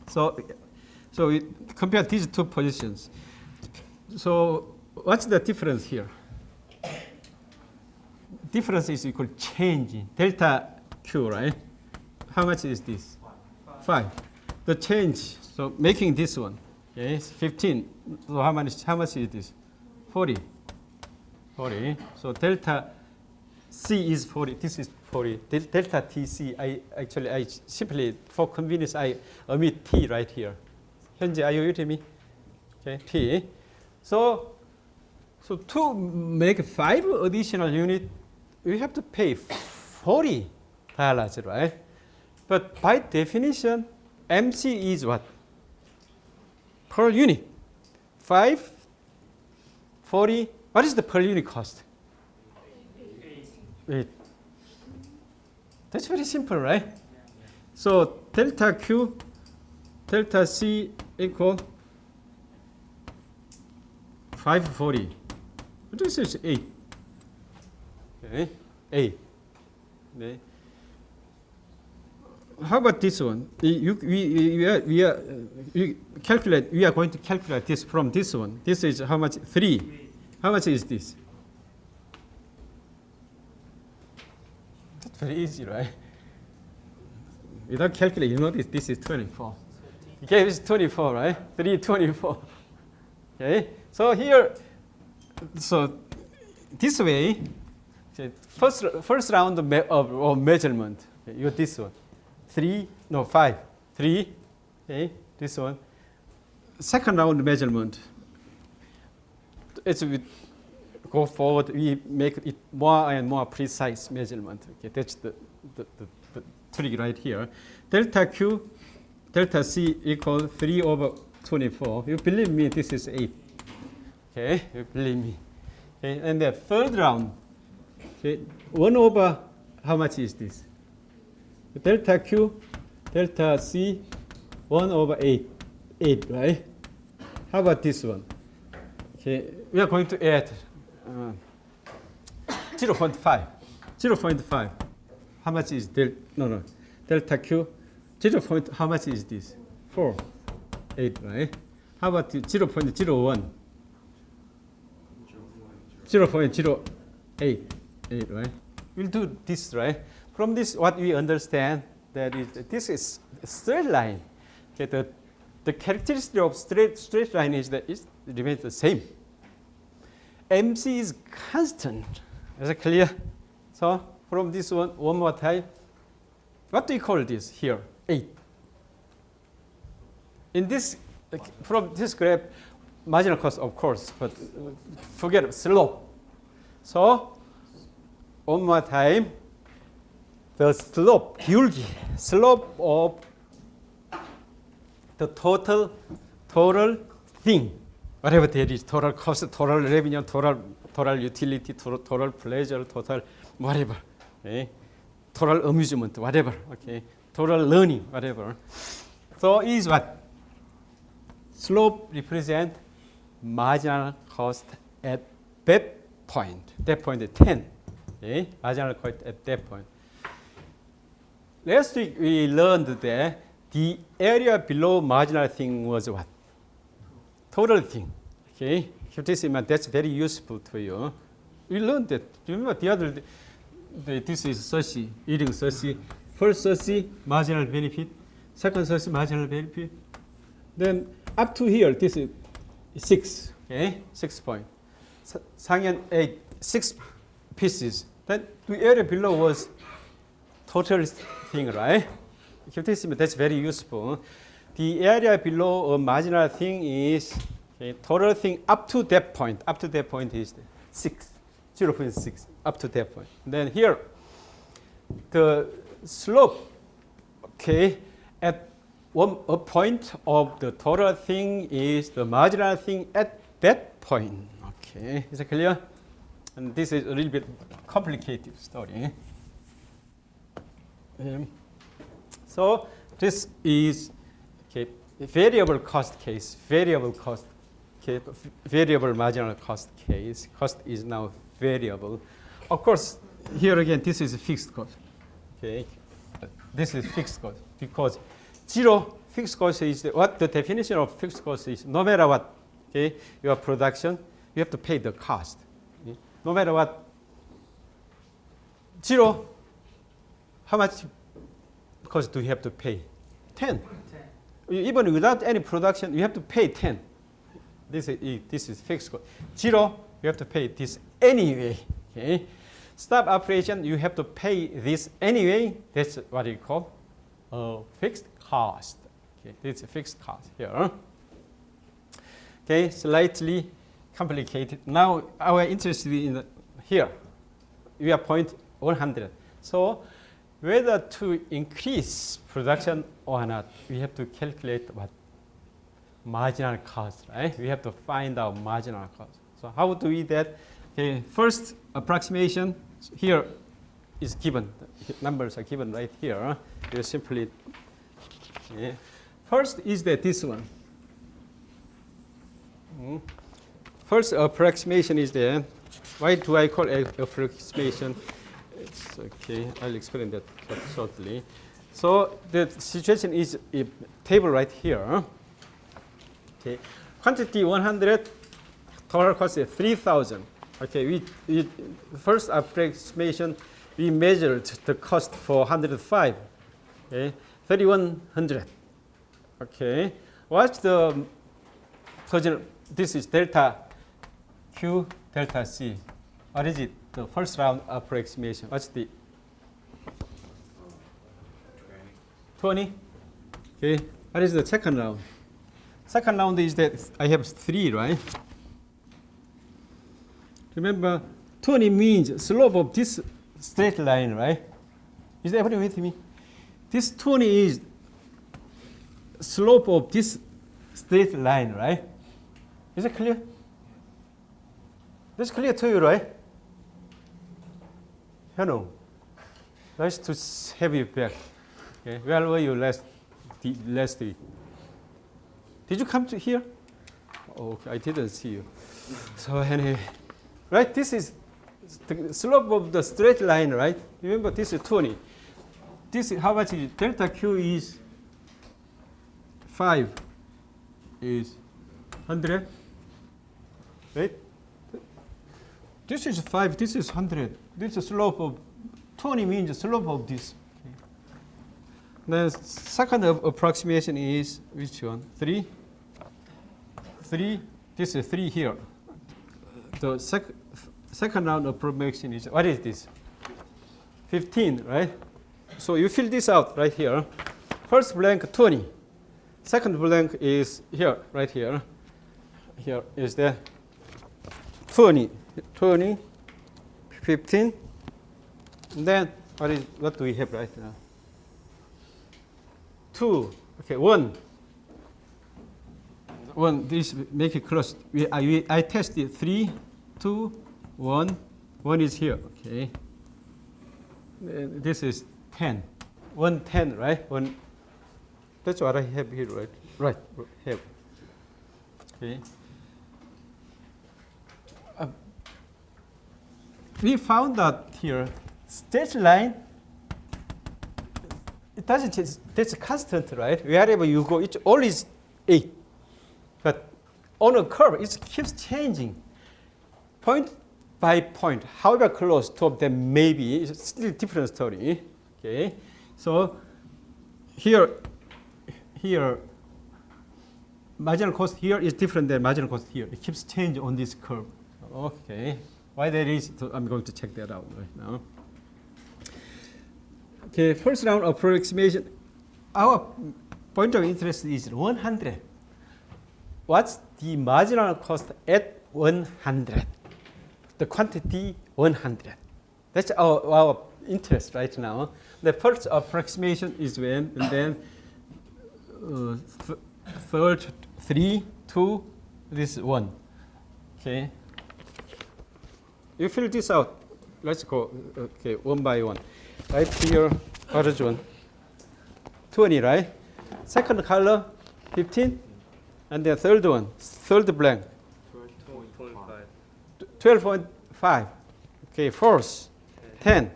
so we compare these 2 positions. So what's the difference here? Difference is equal to change in delta Q, right? How much is this? 5. The change, so making this one, okay, 15. So how much is this? 40. 40. So delta C is 40. This is 40. Delta TC, I simply, for convenience, I omit T right here. 현재, are you with me? Okay, T. So to make 5 additional units, we have to pay $40, right? But by definition, MC is what? Per unit. 5, 40. What is the per unit cost? 8. That's very simple, right? So delta Q, delta C equal 540. This is 8. Okay, 8. Okay. How about this one? We are going to calculate this from this one. This is how much? 3. How much is this? That's very easy, right? Without calculating, you know this is 24. Okay, it's 24, right? 3, 24. Okay, so here, so this way, okay, first round of measurement, okay, you got this one. 5. 3. Okay, this one. Second round measurement. As we go forward, we make it more and more precise measurement. Okay, that's the trick right here. Delta Q, delta C equals 3 over 24. You believe me, this is 8. Okay, you believe me. Okay, and the third round, okay, 1 over, how much is this? Delta Q, delta C, 1 over 8. 8, right? How about this one? Okay, we are going to add 0.5. 0.5. How much is delta Q? How much is this? 4, 8, right? How about 0.01? 0.08, 8, right? We'll do this, right? From this, what we understand that is that this is a straight line. Okay, the characteristic of straight line is that it remains the same. MC is constant. Is it clear? So from this one more time, what do you call this here? 8. In this, from this graph, marginal cost, of course, but forget slope. So one more time, the slope, slope of the total thing, whatever that is, total cost, total revenue, total utility, total pleasure, total whatever, okay? Total amusement, whatever, okay? Total learning, whatever. So is what? Slope represent marginal cost at that point. That point is 10. Okay? Marginal cost at that point. Last week we learned that the area below marginal thing was what? Total thing. Okay? Keep this in mind. That's very useful to you. We learned that. Remember the other day, this is SOSI, reading SOSI. First SOSI, marginal benefit. Second SOSI, marginal benefit. Then up to here, this is 6. Okay? 6 point. 상현 8, 6 pieces. Then the area below was total thing, right? Keep this in mind. That's very useful. The area below a marginal thing is total thing up to that point. Up to that point is 6, 0.6, up to that point. Then here, the slope, okay, at a point of the total thing is the marginal thing at that point. Okay, is it clear? And this is a little bit complicated story. So this is a variable cost case, variable marginal cost case. Cost is now variable. Of course, here again, this is a fixed cost. Okay, this is fixed cost because zero fixed cost is what the definition of fixed cost is. No matter what, okay, your production, you have to pay the cost. Okay? No matter what, zero. How much cost do you have to pay? 10. Even without any production, you have to pay 10. This is fixed cost. Zero, you have to pay this anyway. Okay? Stop operation, you have to pay this anyway. That's what you call fixed cost. Okay, this is a fixed cost here. Okay, slightly complicated. Now our interest in here, we are point 100. So whether to increase production or not, we have to calculate what? Marginal cost, right? We have to find out marginal cost. So how do we do that? Okay, first approximation here is given. Numbers are given right here. You simply, okay. First is that this one. First approximation is there. Why do I call it approximation? It's okay. I'll explain that shortly. So the situation is a table right here. Okay, quantity 100, total cost is 3,000. Okay, we first approximation we measured the cost for 105. Okay, 3,100. Okay, what's the total? This is delta Q, delta C. What is it? The first round approximation. What's the 20? Okay, what is the second round? Second round is that I have 3, right? Remember, 20 means slope of this straight line, right? Is everybody with me? This 20 is slope of this straight line, right? Is it clear? That's clear to you, right? Hello. Nice to have you back. Okay. Where were you last week? Did you come to here? Oh, okay, I didn't see you. So anyway, right, this is the slope of the straight line, right? Remember, this is 20. This is, how much is it? Delta Q is 5 is 100, right? This is 5, this is 100. This is slope of 20 means the slope of this. Okay. The second approximation is which one? 3. 3. This is 3 here. The second round approximation is, what is this? 15, right? So you fill this out right here. First blank 20. Second blank is here, right here. Here is the 20, 15. And then what do we have right now? 2. Okay, 1. 1. This make it close. I tested 3, 2, 1. 1 is here. Okay. This is 10. 1, 10, right? 1. That's what I have here, right? Right. Have. Okay. We found that here, straight line, it doesn't change. That's a constant, right? Wherever you go, it's always 8. But on a curve, it keeps changing. Point by point, however close, two of them maybe, it's still a different story. Okay. So here, marginal cost here is different than marginal cost here. It keeps changing on this curve. Okay. Why that is, I'm going to check that out right now. Okay, first round approximation. Our point of interest is 100. What's the marginal cost at 100? The quantity 100. That's our interest right now. The first approximation is when, and then third 3, 2, this 1. Okay. You fill this out. Let's go. Okay, one by one. Right here, first one, 20, right? Second color, 15, and then third one, third blank, 12.5. Okay, fourth, 10.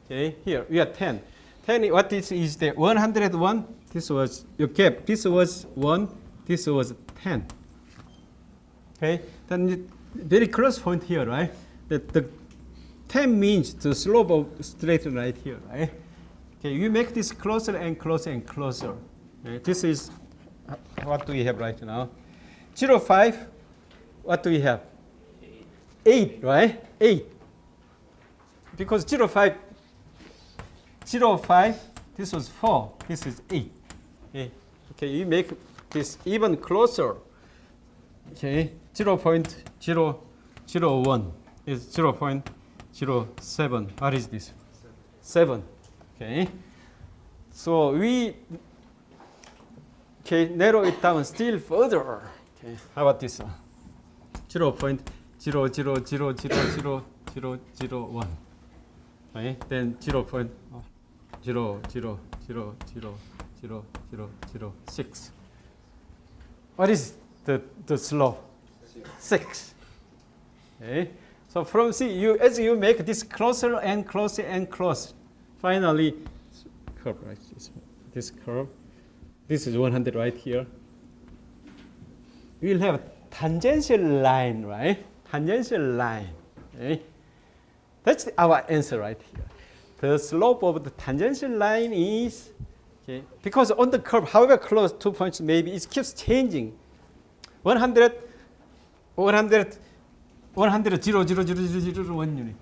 Okay, here we are 10. 10. What this is the 101. This was your gap. This was 1. This was 10. Okay, then very close point here, right? The 10 means the slope of straight line right here, right? Okay, you make this closer and closer and closer. Okay, this is, what do we have right now? 0.5, what do we have? 8, right? 8. Because 0.5, this was 4, this is 8. Okay, you make this even closer. Okay, 0.001. Is 0.07. What is this? 7. Okay. So we narrow it down still further. Okay. How about this one? 0.000000001. Okay. Then 0.0000006. What is the slope? 6. Okay. So from C, as you make this closer and closer and closer, finally, curve, right? This curve, this is 100 right here. We'll have a tangential line, right? Tangential line. Okay? That's our answer right here. The slope of the tangential line is, okay, because on the curve, however close 2 points maybe, it keeps changing. 100, 0, 0, 0, 0, 0, 1 unit.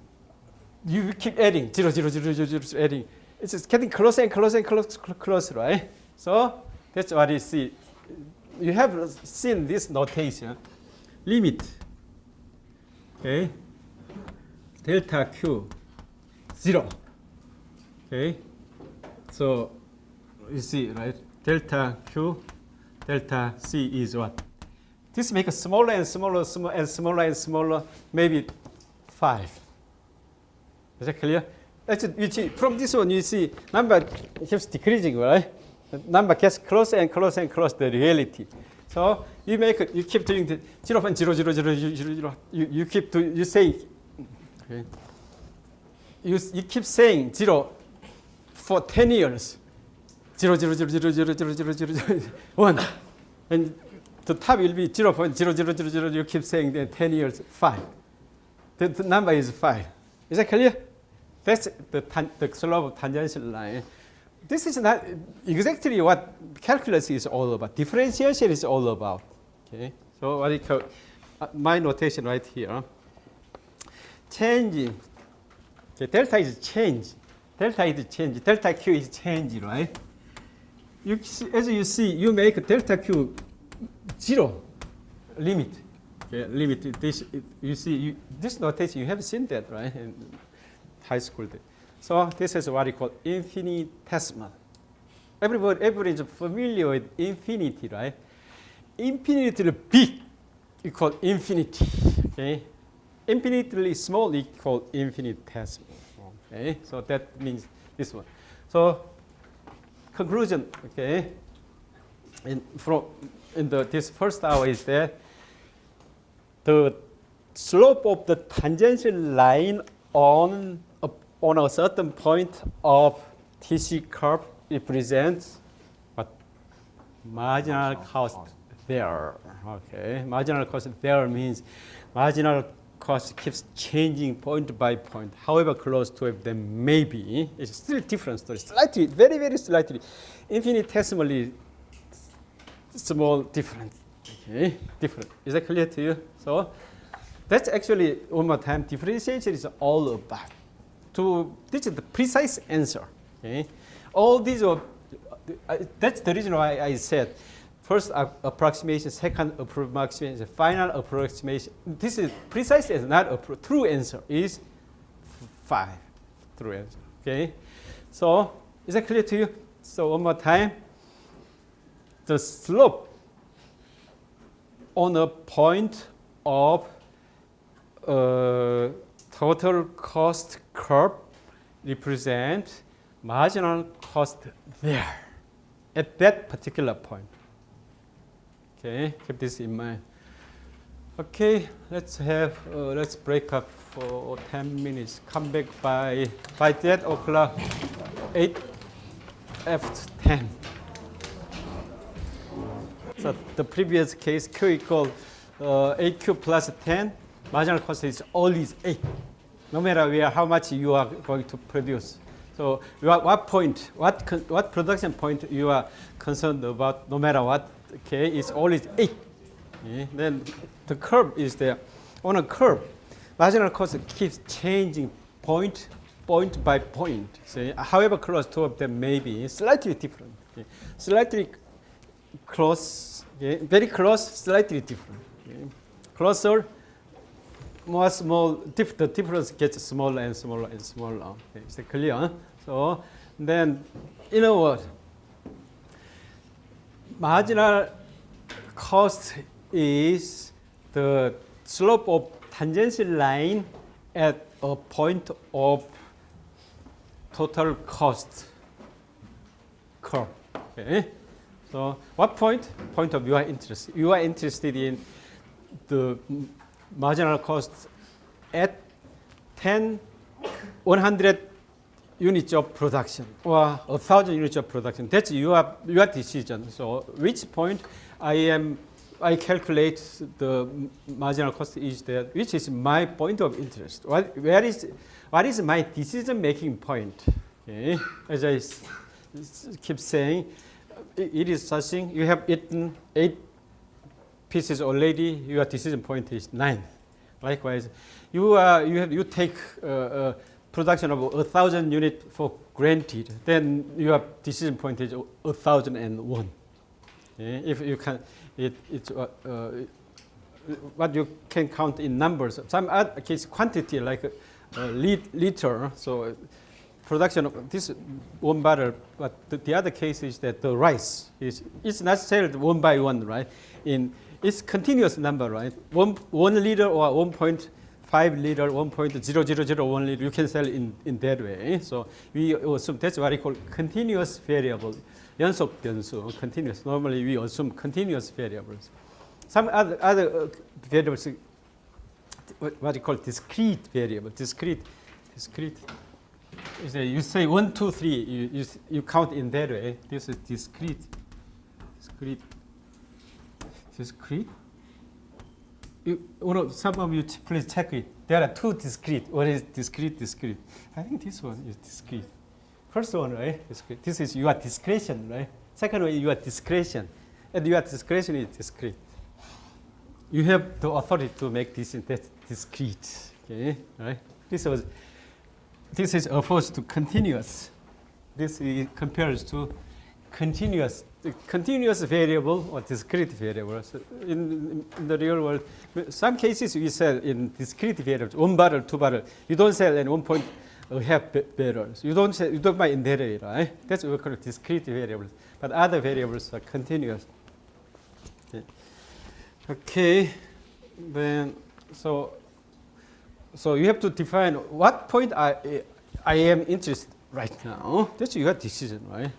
You keep adding, 0, 0, 0, 0, 0, adding. It's just getting closer and closer and closer, right? So that's what you see. You have seen this notation. Limit, okay, delta Q, 0. Okay, so you see, right? Delta Q, delta C is what? This makes smaller and smaller, and smaller and smaller, maybe 5. Is that clear? Actually, from this one, you see number keeps decreasing, right? The number gets closer and closer and closer to the reality. So you make it, you keep doing the 0.00000. You keep to you say, okay. You keep saying 0 for 10 years. 0.0000001, and the top will be 0.0000. You keep saying that 10 years 5. The number is 5. Is that clear? That's the slope of tangential line. This is not exactly what calculus is all about. Differentiation is all about. Okay. So what I call my notation right here. Changing. Okay, delta is change. Delta is change. Delta Q is change, right? You see, as you see, you make delta Q 0 limit. Okay, limit. This you see this notation. You have seen that, right? In high school. So this is what we call infinitesimal. Everybody is familiar with infinity, right? Infinitely big equal infinity. Okay, infinitely small equal infinitesimal. Okay, so that means this one. So conclusion, okay, this first hour is that the slope of the tangential line on a certain point of TC curve represents what? Marginal cost there. Okay, marginal cost there means marginal cost keeps changing point by point, however close to it they may be. It's still different story, slightly, very, very slightly, infinitesimally small difference. Okay, different. Is that clear to you? So that's actually, one more time, differentiation is all about. This is the precise answer. Okay, all these are. That's the reason why I said first approximation, second approximation, final approximation. This is precise answer, not a true answer. Is 5 true answer. Okay, so is that clear to you? So one more time, the slope on a point of total cost curve represent marginal cost there at that particular point. Okay, keep this in mind. Okay, let's break up for 10 minutes. Come back by that o'clock, 8 after 10. So the previous case, Q equal 8Q plus 10. Marginal cost is always 8, no matter how much you are going to produce. So what production point you are concerned about, no matter what, okay, it's always 8. Okay. Then the curve is there. On a curve, marginal cost keeps changing point by point. See, however close two of them may be, slightly different. Okay. Slightly close, okay. Very close, slightly different. Okay. Closer, more small, the difference gets smaller and smaller and smaller. Okay, is that clear? Huh? So then, in a word, marginal cost is the slope of tangential line at a point of total cost curve. Okay. So what point? Point of you are interested. You are interested in the marginal cost at 100 units of production or 1,000 units of production. That's your decision. So which point I calculate the marginal cost is that, which is my point of interest. What is my decision making point? Okay. As I keep saying, it is such thing. You have eaten 8 pieces already. Your decision point is 9. Likewise, you take production of 1,000 units for granted. Then your decision point is 1,001. Okay. If you can, it's what you can count in numbers. Some other case quantity like liter. So production of this 1 barrel, but the other case is that the rice it's not sold 1 by 1, right? It's continuous number, right? 1 liter or 5 liter, 1.00001 liter, you can sell in that way. So we assume that's what we call continuous variable. 연속 변수, continuous. Normally we assume continuous variables. Some other variables, what you call discrete variable. Discrete. You say 1, 2, 3. You count in that way. This is discrete. Some of you please check it. There are two discrete. One is discrete. I think this one is discrete. First one, right? Discrete. This is your discretion, right? Second one, your discretion. And your discretion is discrete. You have the authority to make this discrete. Okay, right? This is opposed to continuous. This compares to continuous variable or discrete variable. So in the real world, some cases we sell in discrete variables, 1 barrel, 2 barrel. You don't sell in 1.5 barrels. You don't buy in that way, right? That's what we call discrete variables. But other variables are continuous. Okay. Then so you have to define what point I am interested right now. That's your decision, right?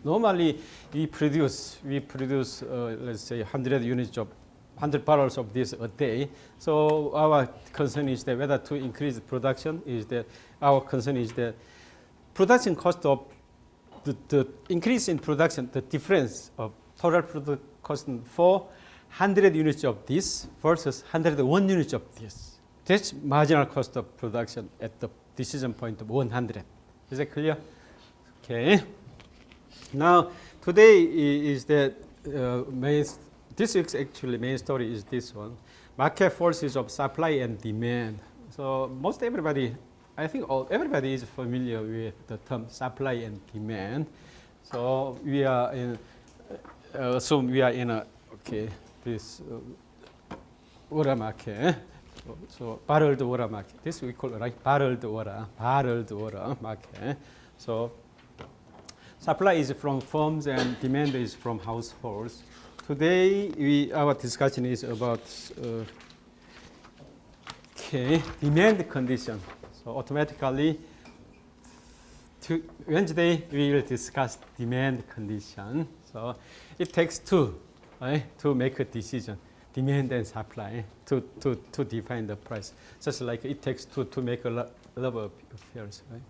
Normally, we produce let's say 100 barrels of this a day. So our concern is that whether to increase production our concern is that production cost of the increase in production, the difference of total product cost for 100 units of this versus 101 units of this. That's marginal cost of production at the decision point of 100. Is that clear? Okay. Now, today is that this week's actually main story is this one. Market forces of supply and demand. So most everybody, I think everybody is familiar with the term supply and demand. So we are in, this water market. So bottled water market. This we call bottled water market. So supply is from firms and demand is from households. Today our discussion is about demand condition. So automatically Wednesday we will discuss demand condition. So it takes two, right, to make a decision. Demand and supply to define the price. Just like it takes two to make a lot of affairs, right?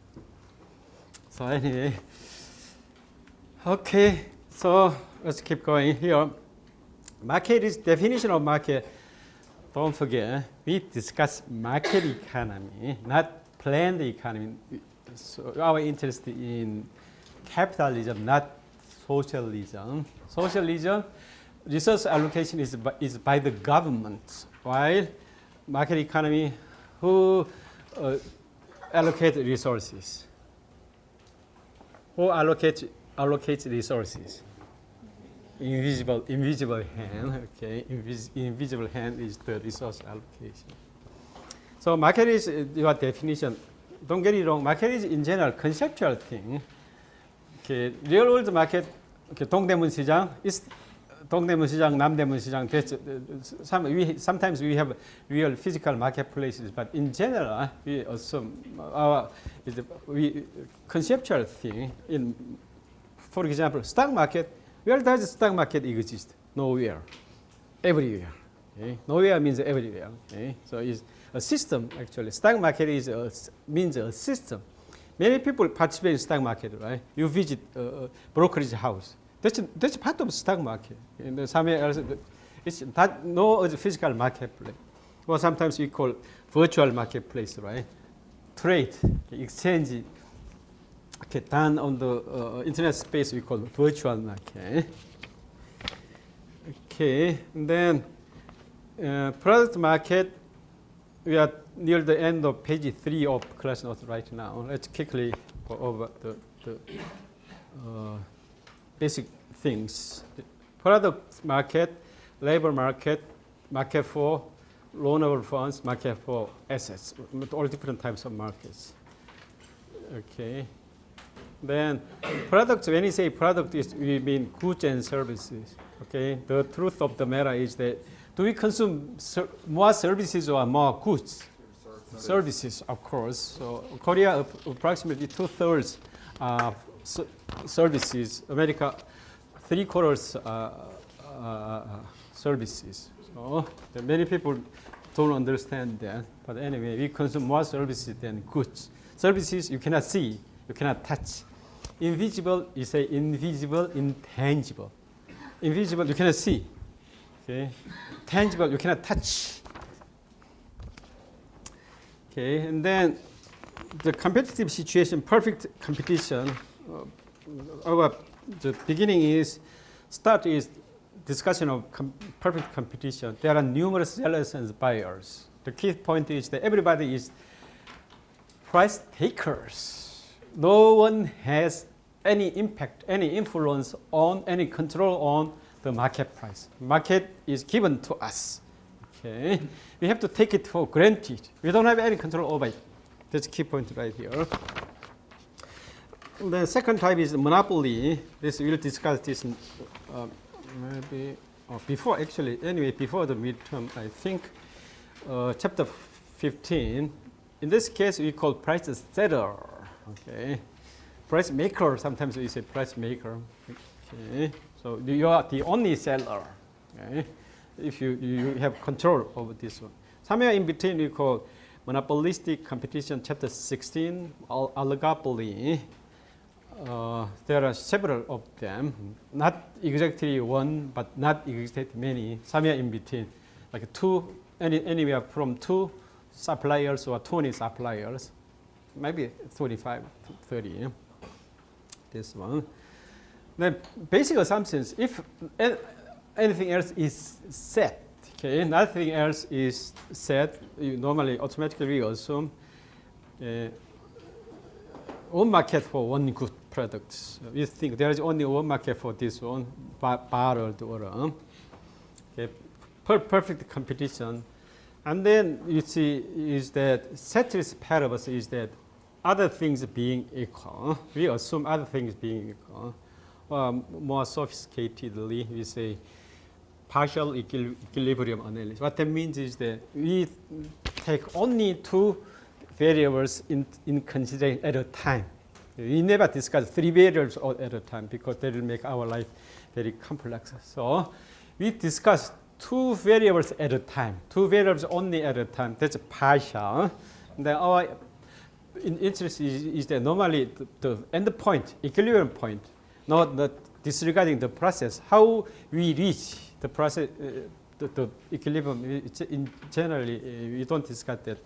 So anyway, okay. So let's keep going here. Market is definition of market. Don't forget, we discuss market economy, not planned economy. So our interest in capitalism, not socialism. Socialism, resource allocation is by the government, while market economy, who allocate resources? Who allocates resources? Invisible hand. Okay, invisible hand is the resource allocation. So market is your definition. Don't get it wrong. Market is in general conceptual thing. Okay, real world market. Okay, 동대문 시장 is 동대문 시장, 남대문 시장. Sometimes we have real physical marketplaces, but in general, we assume conceptual thing. For example, stock market. Where does the stock market exist? Nowhere, everywhere. Okay? Nowhere means everywhere. Okay? So it's a system actually. Stock market means a system. Many people participate in stock market, right? You visit a brokerage house. That's part of stock market. And somewhere else, it's no physical marketplace. Or sometimes we call virtual marketplace, right? Trade, exchange, okay, done on the internet space we call virtual market. Okay, and then product market. We are near the end of page 3 of class notes right now. Let's quickly go over the basic things. Product market, labor market, market for loanable funds, market for assets, all different types of markets. Okay. Then products, when you say product, we mean goods and services. Okay. The truth of the matter is that Do we consume more services or more goods? Services, of course. So Korea approximately 2/3 services. America 3/4 services. So many people don't understand that. But anyway, we consume more services than goods. Services you cannot see, you cannot touch. Invisible, you say invisible, intangible. Invisible, you cannot see. Okay. Tangible, you cannot touch. Okay, and then the competitive situation, perfect competition. The beginning is, start is discussion of perfect competition. There are numerous sellers and buyers. The key point is that everybody is price takers. No one has any impact, any influence on, any control on the market price. Market is given to us. Okay, we have to take it for granted. We don't have any control over it. That's the key point right here. The second type is monopoly. This we'll discuss this maybe before actually. Anyway, before the midterm, I think chapter 15. In this case, we call price setter. Okay, price maker. Sometimes we say price maker. Okay, so you are the only seller. Okay. If you have control over this one. Somewhere in between we call monopolistic competition, chapter 16, oligopoly. There are several of them, not exactly one, but not exactly many, somewhere in between, like anywhere from 2 suppliers or 20 suppliers, maybe 25 to 30, yeah? This one. Then basic assumptions, if anything else is set, okay, nothing else is set, you normally automatically assume one market for one good product. We think there is only one market for this one, bottled water. Okay, perfect competition. And then you see is that ceteris paribus is that other things being equal. We assume other things being equal. More sophisticatedly, we say partial equilibrium analysis. What that means is that we take only 2 variables in consideration at a time. We never discuss 3 variables at a time because that will make our life very complex. So we discuss 2 variables at a time, 2 variables only at a time. That's partial. Then our interest is that normally the end point, equilibrium point, not disregarding the process, how we reach the process, the equilibrium. In generally, we don't discuss that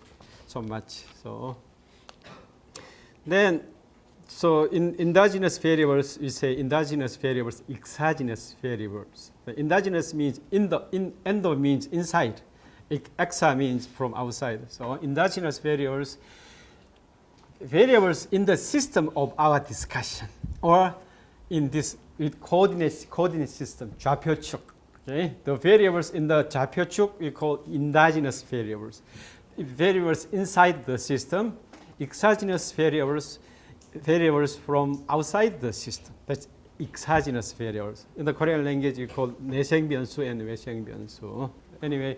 so much. So then, in endogenous variables, we say endogenous variables, exogenous variables. The endogenous means endo means inside, exa means from outside. So endogenous variables in the system of our discussion, or in this with coordinate system, 좌표축. Okay, the variables in the 좌표축 we call endogenous variables. Variables inside the system, exogenous variables from outside the system. That's exogenous variables. In the Korean language, we call 내생변수 and 외생변수. Anyway,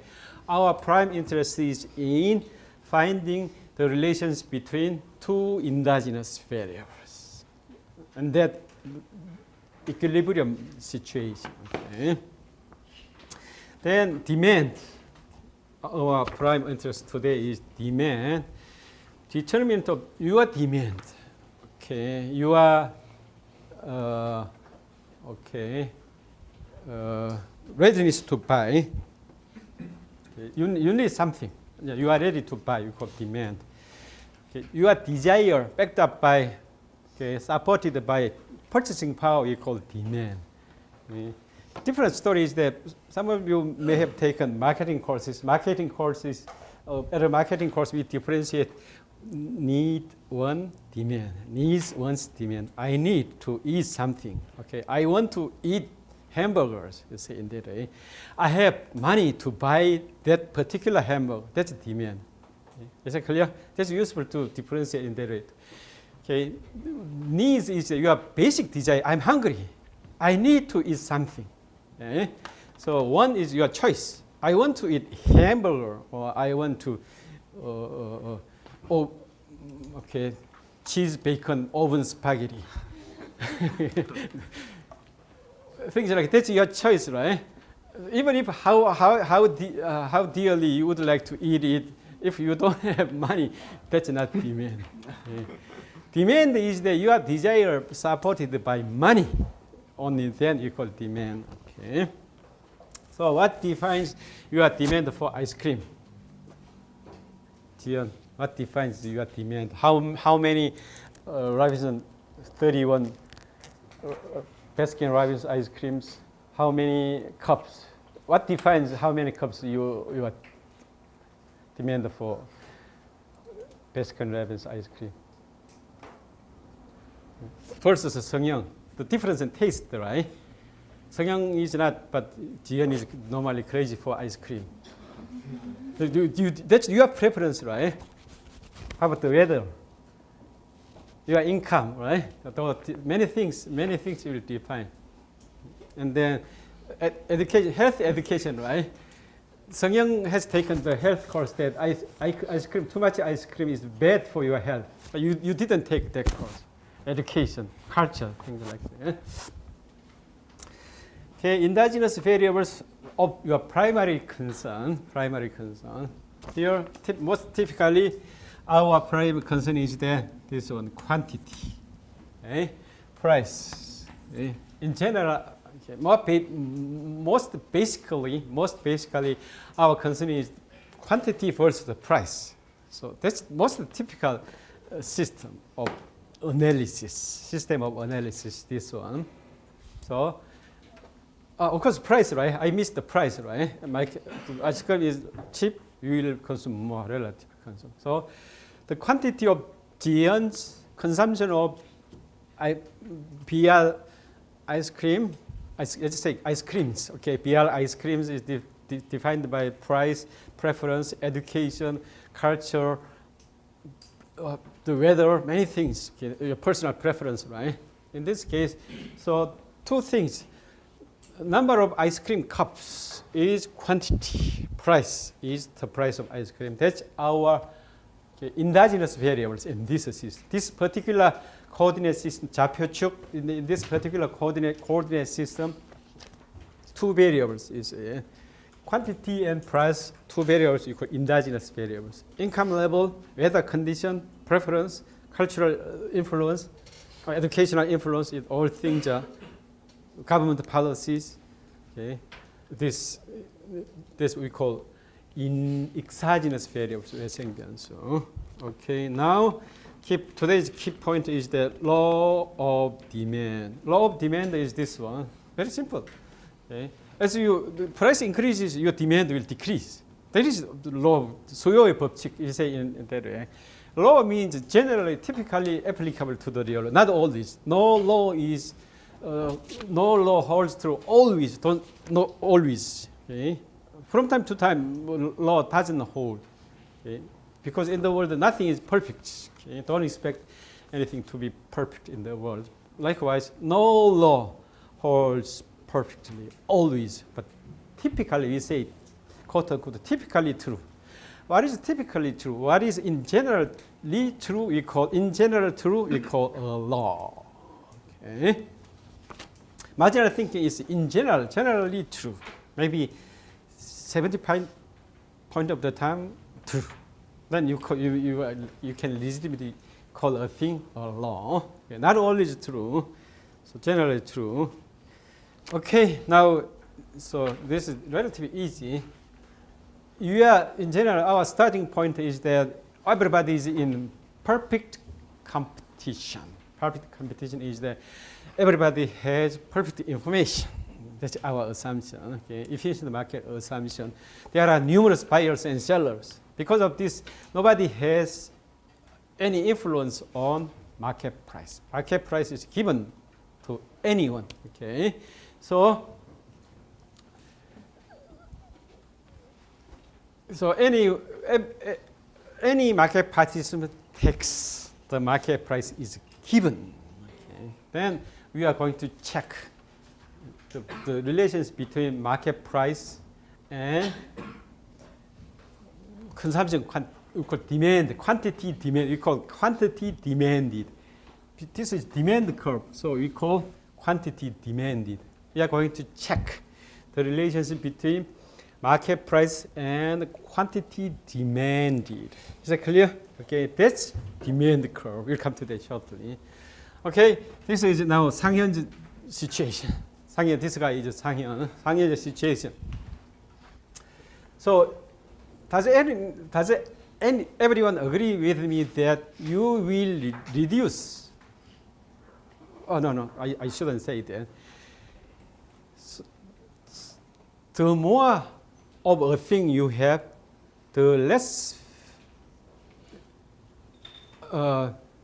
our prime interest is in finding the relations between 2 endogenous variables, and that equilibrium situation. Okay. Then demand. Our prime interest today is demand. Determinant of your demand. Okay, you are readiness to buy. Okay. You need something. You are ready to buy. You call demand. Okay. Your desire backed up by, supported by purchasing power. We call demand. Okay. Different story is that some of you may have taken marketing courses. At a marketing course, we differentiate need, one, demand. Needs, wants, demand. I need to eat something. Okay, I want to eat hamburgers. You say in that way. I have money to buy that particular hamburger. That's demand. Okay. Is that clear? That's useful to differentiate in that way. Okay, needs is your basic desire. I'm hungry. I need to eat something. Okay? So one is your choice. I want to eat hamburger, or I want to, cheese, bacon, oven spaghetti. Things like that's your choice, right? Even if how dearly you would like to eat it, if you don't have money, that's not demand. Okay. Demand is that your desire supported by money. Only then you call demand. Okay. So what defines your demand for ice cream? Jian, what defines your demand? How many Robinson 31 Baskin-Robbins ice creams? How many cups? What defines how many cups you demand for Baskin-Robbins ice cream? Versus 성형. The difference in taste, right? 성형 is not, but Jian is normally crazy for ice cream. That's your preference, right? How about the weather? Your income, right? Many things you will define. And then education, health education, right? 성형 has taken the health course that ice cream, too much ice cream is bad for your health. But you didn't take that course. Education, culture, things like that. Okay, endogenous variables of your primary concern. Here, most typically, our primary concern is that this one, quantity, okay? Price. Okay? In general, okay, most basically, our concern is quantity versus the price. So that's most typical system of analysis. This one. So, of course, price, right? I missed the price, right? My ice cream is cheap. You will consume more relative consumption. So, the quantity of Jian's consumption of BR ice cream, let's say ice creams. Okay, BR ice creams is defined by price, preference, education, culture, the weather, many things. Okay, your personal preference, right? In this case, so two things. Number of ice cream cups is quantity. Price is the price of ice cream. That's our endogenous variables in this system. This particular coordinate system, 좌표축, in this particular coordinate system, two variables is quantity and price. Two variables equal endogenous variables. Income level, weather condition, preference, cultural influence, educational influence, all things are government policies. Okay, this we call exogenous variables. Okay, now today's key point is the law of demand. Law of demand is this one. Very simple. Okay, as the price increases, your demand will decrease. That is the law. 소요의 법칙. You say in that way. Law means generally, typically applicable to the real. Not always. No law holds true always. Not always. Okay? From time to time, law doesn't hold. Okay? Because in the world, nothing is perfect. Okay? Don't expect anything to be perfect in the world. Likewise, no law holds perfectly always. But typically, we say, quote unquote, typically true. What is typically true? What is in generally true? We call in general true. We call a law. Okay. Marginal thinking is in general, generally true. Maybe 75% of the time true. Then you can legitimately call a thing a law. Okay. Not always true. So generally true. Okay. Now, so this is relatively easy. In general, our starting point is that everybody is in perfect competition. Perfect competition is that everybody has perfect information. That's our assumption. Okay. Efficient market assumption. There are numerous buyers and sellers. Because of this, nobody has any influence on market price. Market price is given to anyone. Okay. So any market participant takes the market price is given. Okay. Then we are going to check the relations between market price and consumption equal demand, quantity demand, we call quantity demanded. This is demand curve, so we call quantity demanded. We are going to check the relationship between market price and quantity demanded. Is that clear? Okay, that's demand curve. We'll come to that shortly. Okay, this is now 상현 situation. 상현, this guy is 상현 situation. So, does everyone agree with me that you will reduce? Oh no, I shouldn't say that. So, the more of a thing you have, the less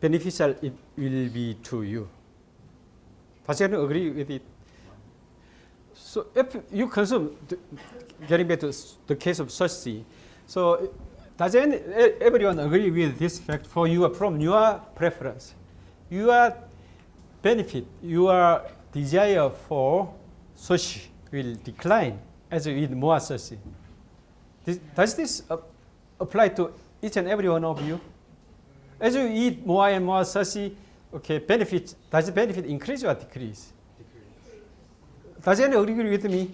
beneficial it will be to you. Does anyone agree with it? So if you consume, getting back to the case of sushi, so does everyone agree with this fact from your preference? Your benefit, your desire for sushi will decline as you eat more sushi. Does this apply to each and every one of you? As you eat more and more sushi, okay, does the benefit increase or decrease? Does anyone agree with me?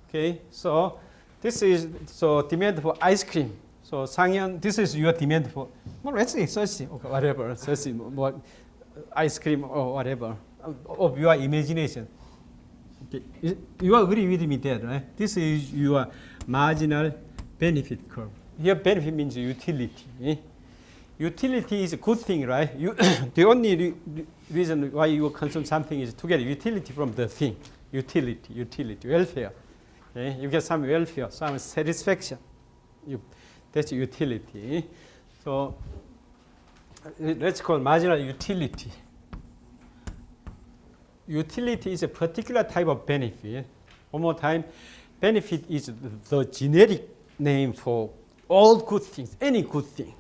Okay, so this is demand for ice cream. So 상현, this is your demand for, well, let's say sushi, okay, whatever, sushi, more ice cream or whatever of your imagination. Okay. You agree with me there, right? This is your marginal benefit curve. Here, benefit means utility. Eh? Utility is a good thing, right? The only reason why you consume something is to get utility from the thing. Utility, welfare. Okay? You get some welfare, some satisfaction. That's utility. So let's call marginal utility. Utility is a particular type of benefit. One more time, benefit is the generic name for all good things, any good thing.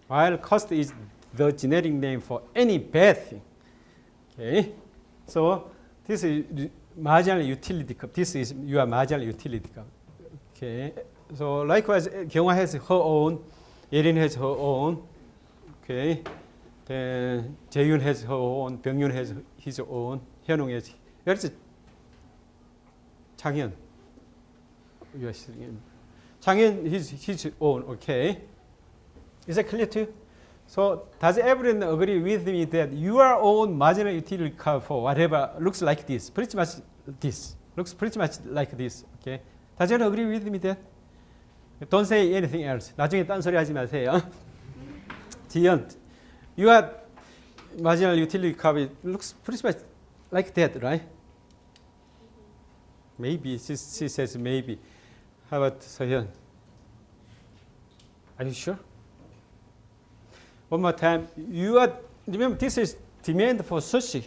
While cost is the generic name for any bad thing. Okay, so this is marginal utility curve. This is your marginal utility curve. Okay, so likewise, 경화 has her own, 예린 has her own. Okay, then 재윤 has her own, 병윤 has his own. 현웅 has. Here's 장현. 장현 his own. Okay. Is that clear to you? So does everyone agree with me that your own marginal utility curve for whatever looks like this, pretty much this, looks pretty much like this, okay? Does everyone agree with me there? Don't say anything else. 나중에 딴소리 하지 마세요. 지연, your marginal utility curve looks pretty much like that, right? Maybe, she says maybe. How about 서현? Are you sure? One more time. Remember, this is demand for sushi.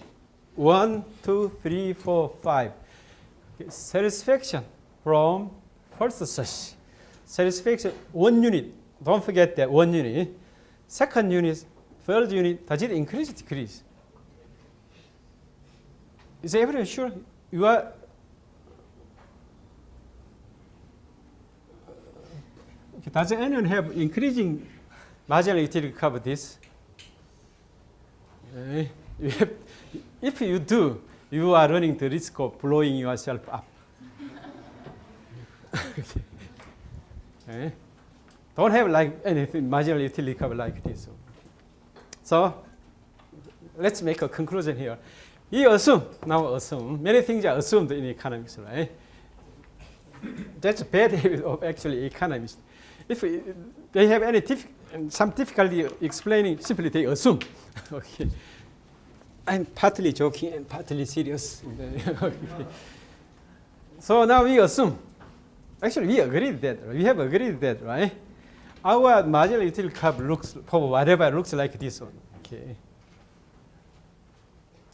1, 2, 3, 4, 5. Okay. Satisfaction from first sushi. Satisfaction, 1 unit. Don't forget that 1 unit. Second unit, third unit, does it increase or decrease? Is everyone sure? You are. Okay. Does anyone have increasing marginal utility curve this? Okay. If you do, you are running the risk of blowing yourself up. Okay. Don't have like anything marginal utility curve like this. So let's make a conclusion here. You assume, many things are assumed in economics, right? That's a bad habit of actually economists. If they have some difficulty explaining, simply they assume. Okay. I'm partly joking and partly serious. Okay. So now we assume. Actually, we agreed that. We have agreed that, right? Our marginal utility curve looks for whatever looks like this one. Okay.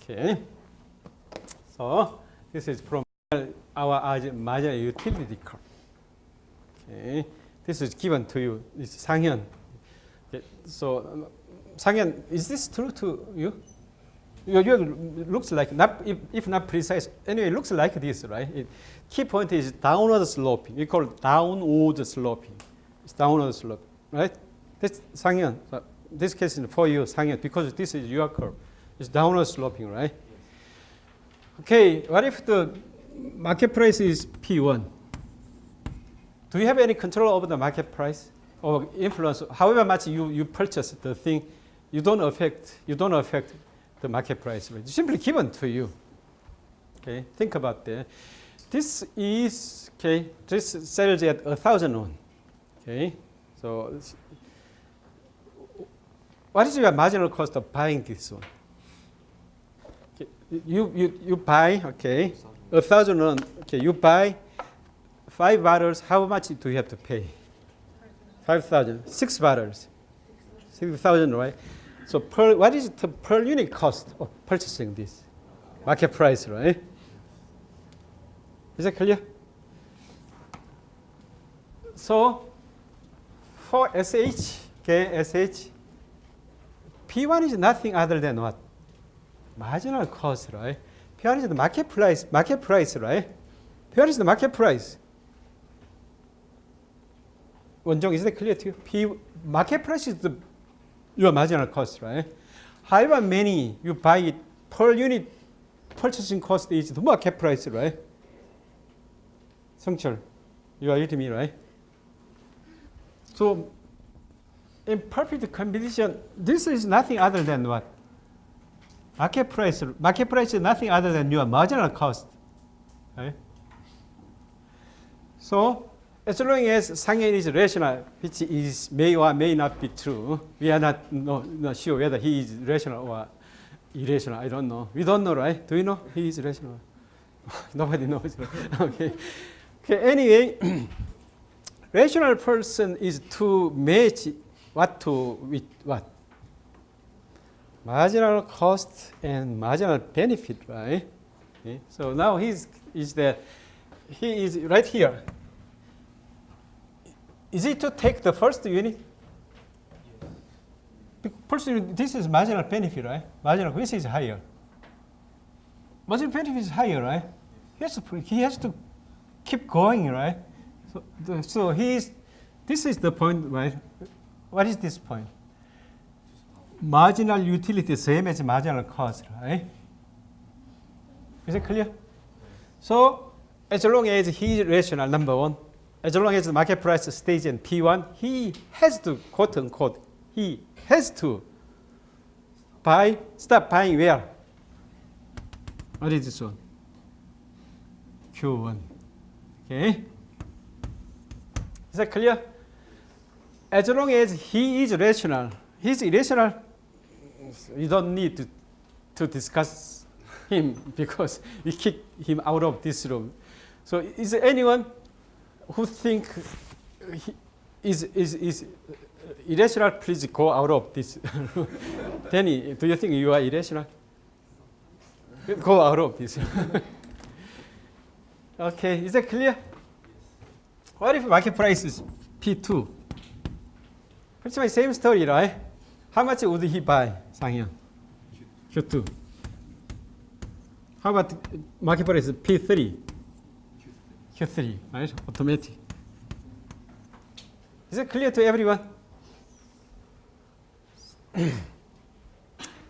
Okay. So this is from our marginal utility curve. Okay. This is given to you. It's 상현. Okay. So 상현, is this true to you? Your looks like, not, if not precise, anyway, it looks like this, right? Key point is downward sloping. We call it downward sloping. It's downward sloping, right? This 상현, this case is for you, 상현, because this is your curve. It's downward sloping, right? Okay, what if the market price is P1? Do you have any control over the market price or influence? However much you purchase the thing, you don't affect the market price. It's simply given to you. Okay, think about that. This is this sells at 1,000 won. Okay, so what is your marginal cost of buying this one? Okay. You buy 1,000 won. Okay, you buy 5 bottles. How much do you have to pay? 5,000. 6 bottles. 6,000, right? So what is the per unit cost of purchasing this? Market price, right? Is that clear? So for SH, P1 is nothing other than what? Marginal cost, right? P1 is the market price, right? P1 is the market price. 원종, is that clear to you? Market price is your marginal cost, right? However many you buy it, per unit purchasing cost is the market price, right? 성철, you are with me, right? So in perfect competition, this is nothing other than what? Market price. Market price is nothing other than your marginal cost, right? So as long as 상현 is rational, which is may or may not be true, we are not sure whether he is rational or irrational. I don't know. We don't know, right? Do you know he is rational? Nobody knows. Okay. Anyway, rational person is to match what with what? Marginal cost and marginal benefit, right? Okay. So now he is right here. Is it to take the first unit? First unit, this is marginal benefit, right? Marginal, which is higher? Marginal benefit is higher, right? He has to keep going, right? So this is the point, right? What is this point? Marginal utility same as marginal cost, right? Is it clear? So as long as he is rational, number one, as long as the market price stays in P1, he has to, quote unquote, he has to stop buying where? What is this one? Q1. Okay? Is that clear? As long as he is rational, he's irrational, you don't need to discuss him because we kick him out of this room. So is there anyone who think he is irrational? Please go out of this room. Danny, do you think you are irrational? Go out of this. Okay, is that clear? What if market price is P2? Pretty much same story, right? How much would he buy, 상현? Q2. How about market price is P3? Q3, right? Automatic. Is it clear to everyone?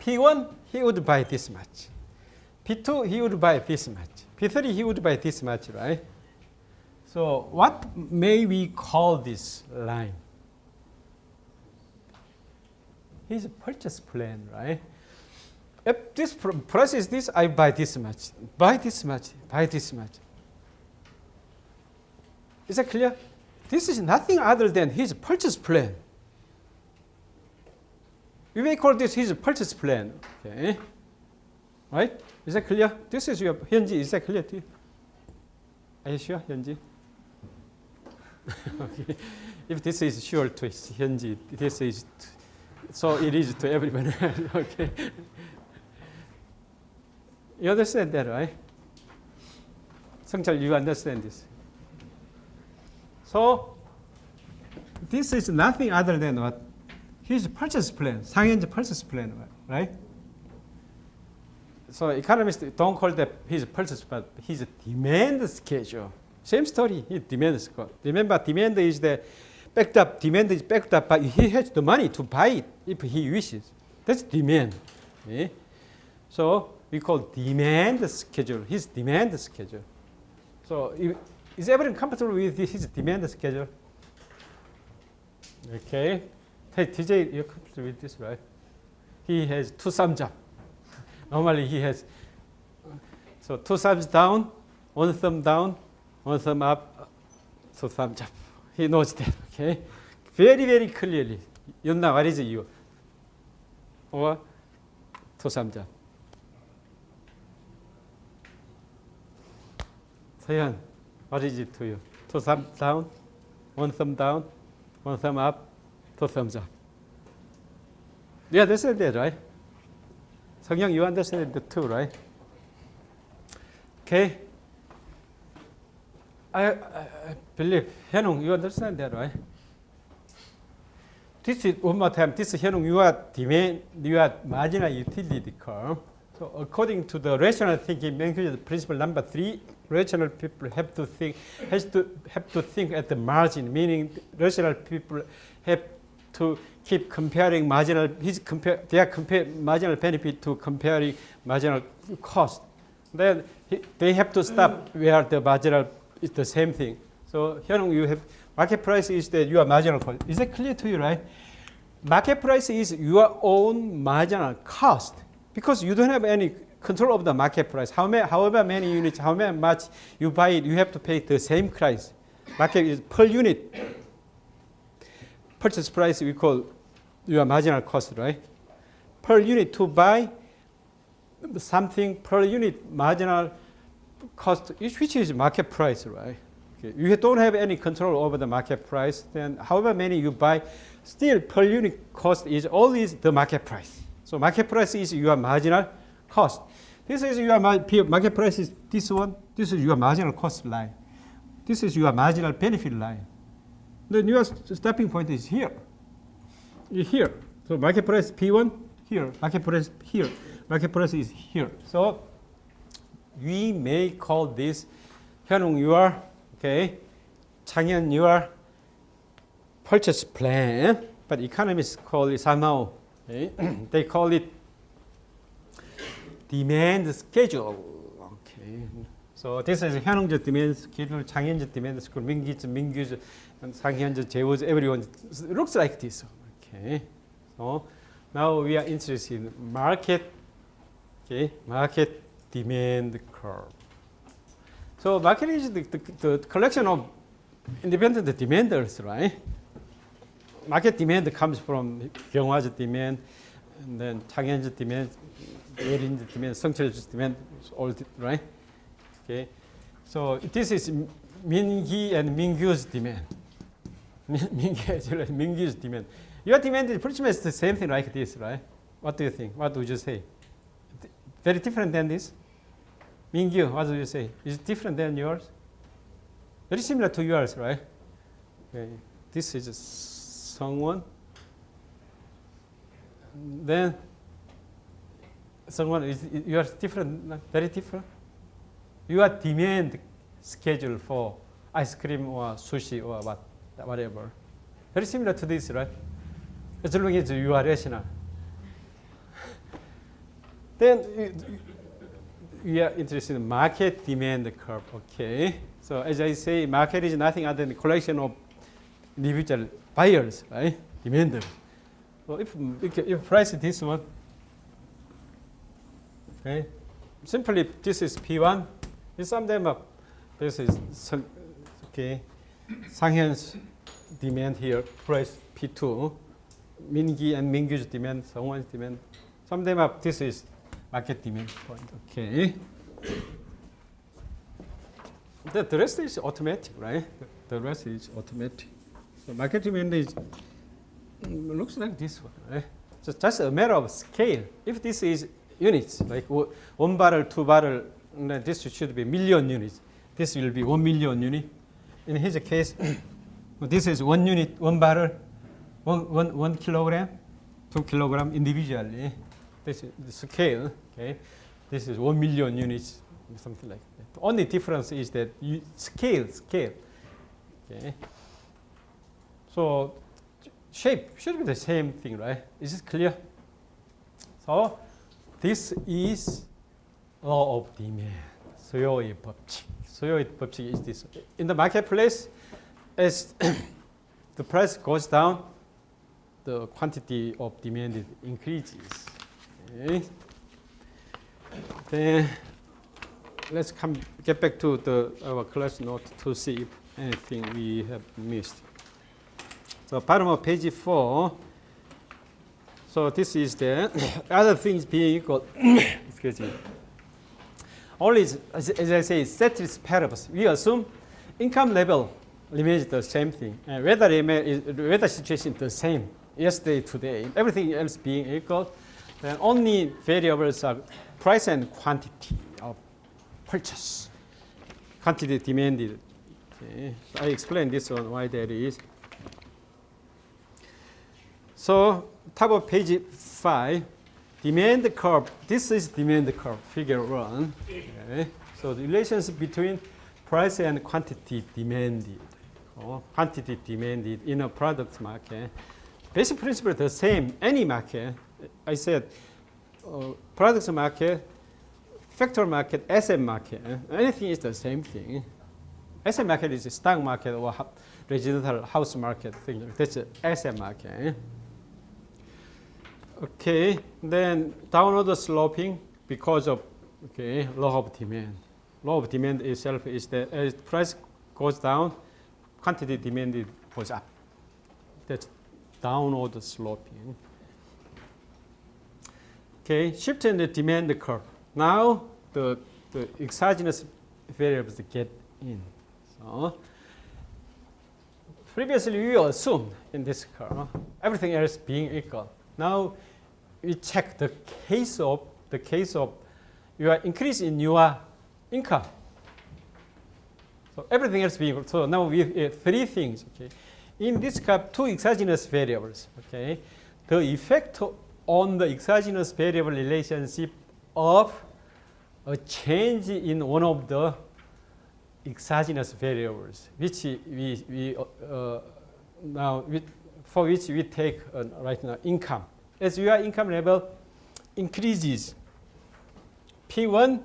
P1, he would buy this much. P2, he would buy this much. P3, he would buy this much, right? So what may we call this line? His purchase plan, right? If this price is this, I buy this much, buy this much, buy this much. Is that clear? This is nothing other than his purchase plan. We may call this his purchase plan. Okay, right? Is that clear? This is your 현지. Is that clear to you? Are you sure, 현지? Okay. If this is sure to 현지, this is so it is to everyone. Okay. You understand that, right? 성철, you understand this? So this is nothing other than what? His purchase plan, 상현's purchase plan, right? So economists don't call that his purchase, but his demand schedule. Same story. He demand schedule. Remember, demand is the backed up. Demand is backed up, but he has the money to buy it if he wishes. That's demand. Okay? So we call demand schedule. His demand schedule. So is everyone comfortable with his demand schedule? Okay. Hey, TJ, you're comfortable with this, right? He has 2 thumbs up. Normally he has, so 2 thumbs down, 1 thumb down, 1 thumb up, 2 thumbs up. He knows that, okay? Very, very clearly. Yunna, what is you? Or 2 thumbs up. Sayan, what is it to you? 2 thumbs down, 1 thumb down, 1 thumb up, 2 thumbs up. You understand that, right? 성형, you understand the two, right? Okay. I believe, Hyunung, you understand that, right? This is, one more time, this is Hyunung, you are marginal utility curve. So according to the rational thinking principle number 3, rational people have to think at the margin, meaning rational people have to keep comparing marginal marginal benefit to comparing marginal cost. Then they have to stop where the marginal is the same thing. So here you have market price is that your marginal cost. Is that clear to you, right? Market price is your own marginal cost because you don't have any control of the market price. However many units, however much you buy it, you have to pay the same price. Market is per unit. Purchase price we call your marginal cost, right? Per unit to buy something per unit marginal cost, which is market price, right? Okay. You don't have any control over the market price. Then, however many you buy, still per unit cost is always the market price. So market price is your marginal cost. This is your market price is this one. This is your marginal cost line. This is your marginal benefit line. Then your stopping point is here. Here. So market price P1 here. Market price here. Market price is here. So we may call this Hyunung your Changhyun your purchase plan, but economists call it somehow. Okay? They call it demand schedule. Okay. So this is Hyunung's demand schedule, Changhyun's demand schedule, Mingyu's, Changhyun's, JW's, everyone looks like this. Okay. So now we are interested in market demand curve. So market is the collection of independent demanders, right? Market demand comes from Kyungwa's demand, and then Changhyun's demand, Yerin's demand, Seungcheol's demand, all right? Okay, so this is Mingyi and Mingyu's demand. Mingyu's demand. Your demand is pretty much the same thing like this, right? What do you think? What would you say? Very different than this? Mingyu, what do you say? Is it different than yours? Very similar to yours, right? Okay. This is Seungwon. Then Seungwon, is yours different? Very different? Your demand schedule for ice cream or sushi or whatever. Very similar to this, right? As long as you are rational. Then we are interested in market demand curve. Okay. So as I say, market is nothing other than a collection of individual buyers, right? Demanders. So if price is this one, okay, simply this is P1. You sum them up. This is Changhyun's demand here, price P2. Mingyi and Mingyu's demand, Seungwon's demand. Sum them up. This is market demand point. Okay. The rest is automatic, right? The rest is automatic. So market demand is looks like this one, right? So just a matter of scale. If this is units, like 1 barrel, 2 barrel, then this should be million units. This will be 1 million unit. In his case, this is 1 unit, 1 barrel, 1 kilogram, 2 kilogram individually. This is the scale. Okay. This is 1 million units, something like that. The only difference is that scale. Okay. So shape should be the same thing, right? Is this clear? So this is law of demand. 수요의 법칙. 수요의 법칙 is this. In the marketplace, as the price goes down, the quantity of demand increases. Okay. Then let's get back to our class note to see if anything we have missed. So bottom of page 4. So this is the other things being equal. Excuse me. Only, as I say, status parables. We assume income level remains the same thing. And weather situation the same. Yesterday, today, everything else being equal. Then only variables are price and quantity of purchase. Quantity demanded. Okay. I explained this one, why that is. So, top of page 5, demand curve. This is demand curve, figure 1. Okay. So, the relationship between price and quantity demanded. Quantity demanded in a product market. Basic principle is the same. Any market, I said, products market, factor market, asset market, anything is the same thing. Asset market is a stock market or residential house market thing. That's an asset market. Okay, then downward sloping because of law of demand. Law of demand itself is that as price goes down, quantity demanded goes up. That's downward sloping. Okay, shift in the demand curve. Now the exogenous variables get in. So previously we assumed in this curve everything else being equal. Now we check the case of your increase in your income. So everything else being equal. So now we have three things. Okay, in this curve, two exogenous variables. Okay, the effect on the exogenous variable relationship of a change in one of the exogenous variables, which for which we take right now income. As your income level increases, P1,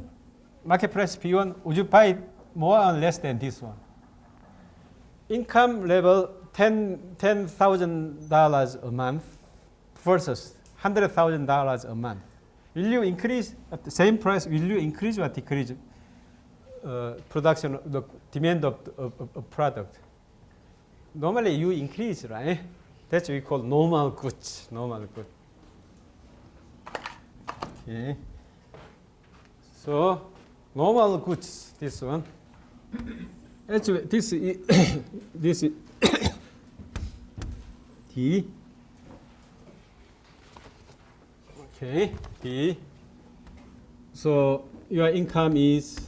market price P1, would you buy more or less than this one? Income level $10,000 a month versus $100,000 a month. Will you increase at the same price? Will you increase or decrease production, the demand of product? Normally you increase, right? That's what we call normal goods. Normal good. Okay. So normal goods. This one. Actually, this is D. Okay, D. So your income is,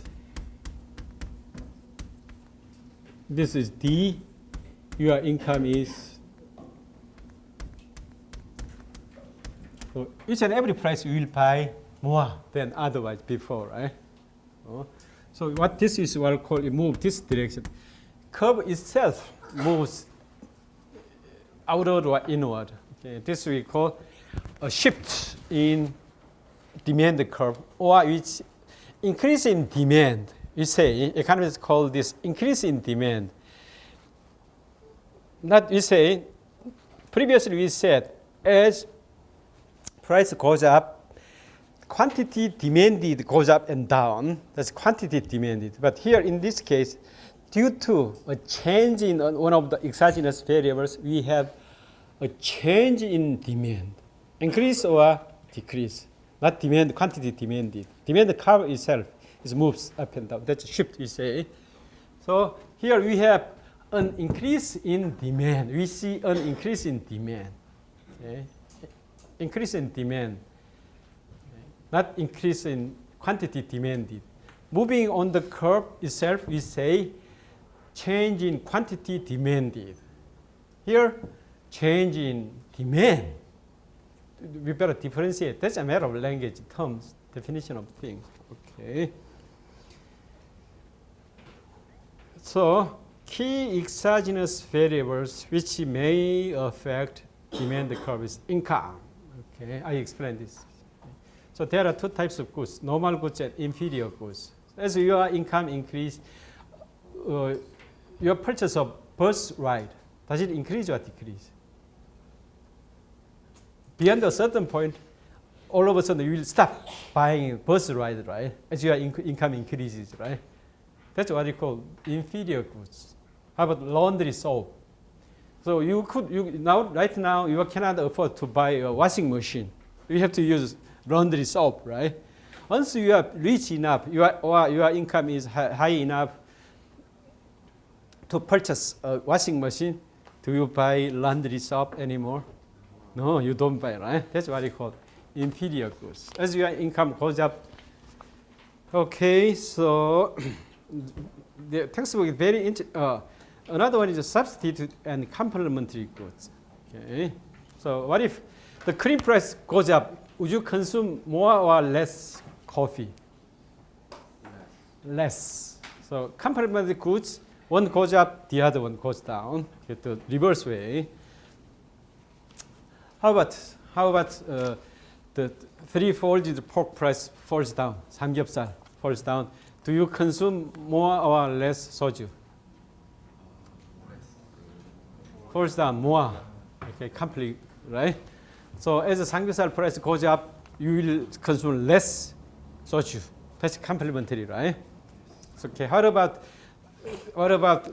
this is D. Your income is, so each and every price you will buy more than otherwise before, right? So what this is what I call it move this direction. Curve itself moves outward or inward. Okay, this we call a shift in demand curve, or which increase in demand. We say economists call this increase in demand. Not we say previously we said as price goes up, quantity demanded goes up and down. That's quantity demanded. But here in this case, due to a change in one of the exogenous variables, we have a change in demand. Increase or decrease. Not demand, quantity demanded. Demand curve itself moves up and down. That's a shift, we say. So here we have an increase in demand. We see an increase in demand. Okay? Increase in demand. Not increase in quantity demanded. Moving on the curve itself, we say change in quantity demanded. Here, change in demand. We better differentiate. That's a matter of language terms. definition of things. Okay. So key exogenous variables which may affect demand curve is income. Okay, I explained this. So there are two types of goods: normal goods and inferior goods. As your income increase, your purchase of bus ride, does it increase or decrease? Beyond a certain point, all of a sudden you will stop buying bus ride, right? As your income increases, right? That's what you call inferior goods. How about laundry soap? So right now you cannot afford to buy a washing machine. You have to use laundry soap, right? Once you are rich enough, your income is high enough to purchase a washing machine, do you buy laundry soap anymore? No, you don't buy, right? That's what you call inferior goods. As your income goes up, okay, so the textbook is very interesting. Another one is a substitute and complementary goods. Okay, so what if the cream price goes up? Would you consume more or less coffee? Less. So complementary goods, one goes up, the other one goes down. Get the reverse way. How about the three-folded pork price falls down, 삼겹살 falls down? Do you consume more or less soju? Falls down more. Okay, complete, right? So as the 삼겹살 price goes up, you will consume less soju. That's complementary, right? So, okay, what about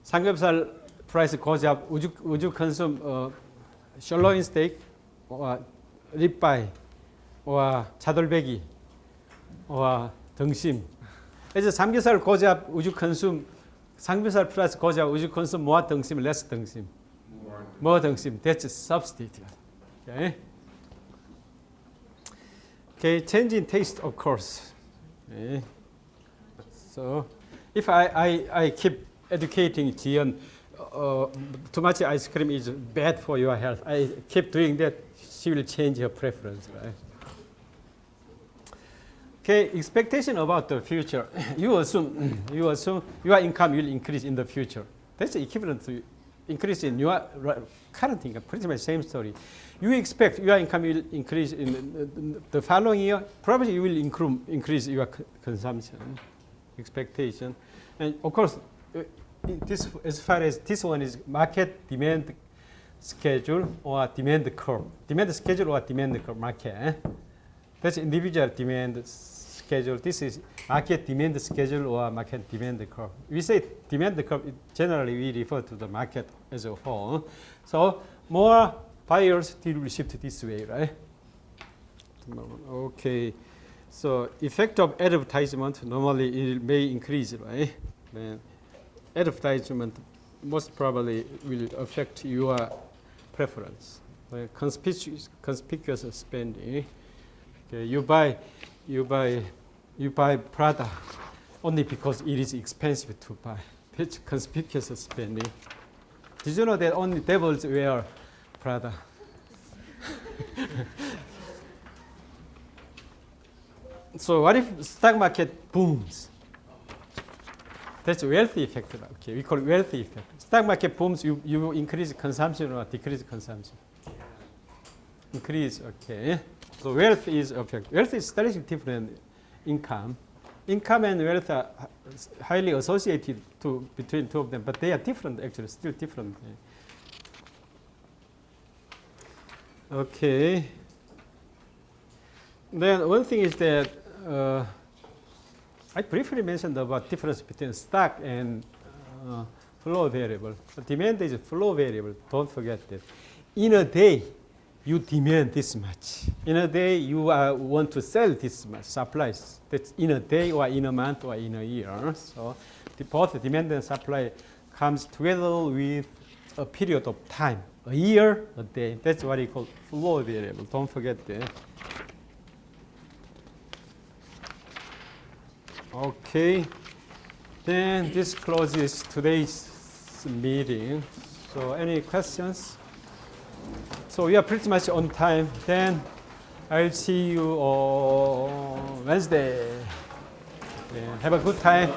삼겹살 price goes up? Would you consume sirloin steak, or ribeye, or 차돌배기, or 등심? As the 삼겹살 goes up, would you consume 삼겹살 price goes up? Would you consume more 등심, less 등심? More 등심. That's a substitute. Okay. Okay. Change in taste, of course. Okay. So, if I keep educating Jian, too much ice cream is bad for your health. I keep doing that, she will change her preference, right? Okay, expectation about the future. You assume your income will increase in the future. That's equivalent to increase in your current income. Pretty much same story. You expect your income will increase in the following year. Probably you will increase your consumption expectation, and of course, this as far as this one is market demand schedule or demand curve. Demand schedule or demand curve market. That's individual demand schedule. This is market demand schedule or market demand curve. We say demand curve, generally we refer to the market as a whole. So more buyers will shift this way, right? Okay. So effect of advertisement, normally it may increase, right? Then advertisement most probably will affect your preference. Conspicuous spending. Okay, you buy Prada only because it is expensive to buy. That's conspicuous spending. Did you know that only devils wear Prada? So what if stock market booms? That's a wealthy effect. Okay, we call it wealthy effect. Stock market booms, you increase consumption or decrease consumption? Increase, okay. So wealth is effect. Wealth is slightly different than income. Income and wealth are highly associated between two of them, but they are different actually, still different. Okay. Then one thing is that I briefly mentioned about difference between stock and flow variable. So demand is flow variable. Don't forget that. In a day, you demand this much. In a day, you want to sell this much supplies. That's in a day or in a month or in a year. So both demand and supply comes together with a period of time. A year, a day. That's what you call flow variable. Don't forget that. Okay. Then this closes today's meeting. So any questions? So we are pretty much on time. Then I'll see you on Wednesday. Yeah, have a good time.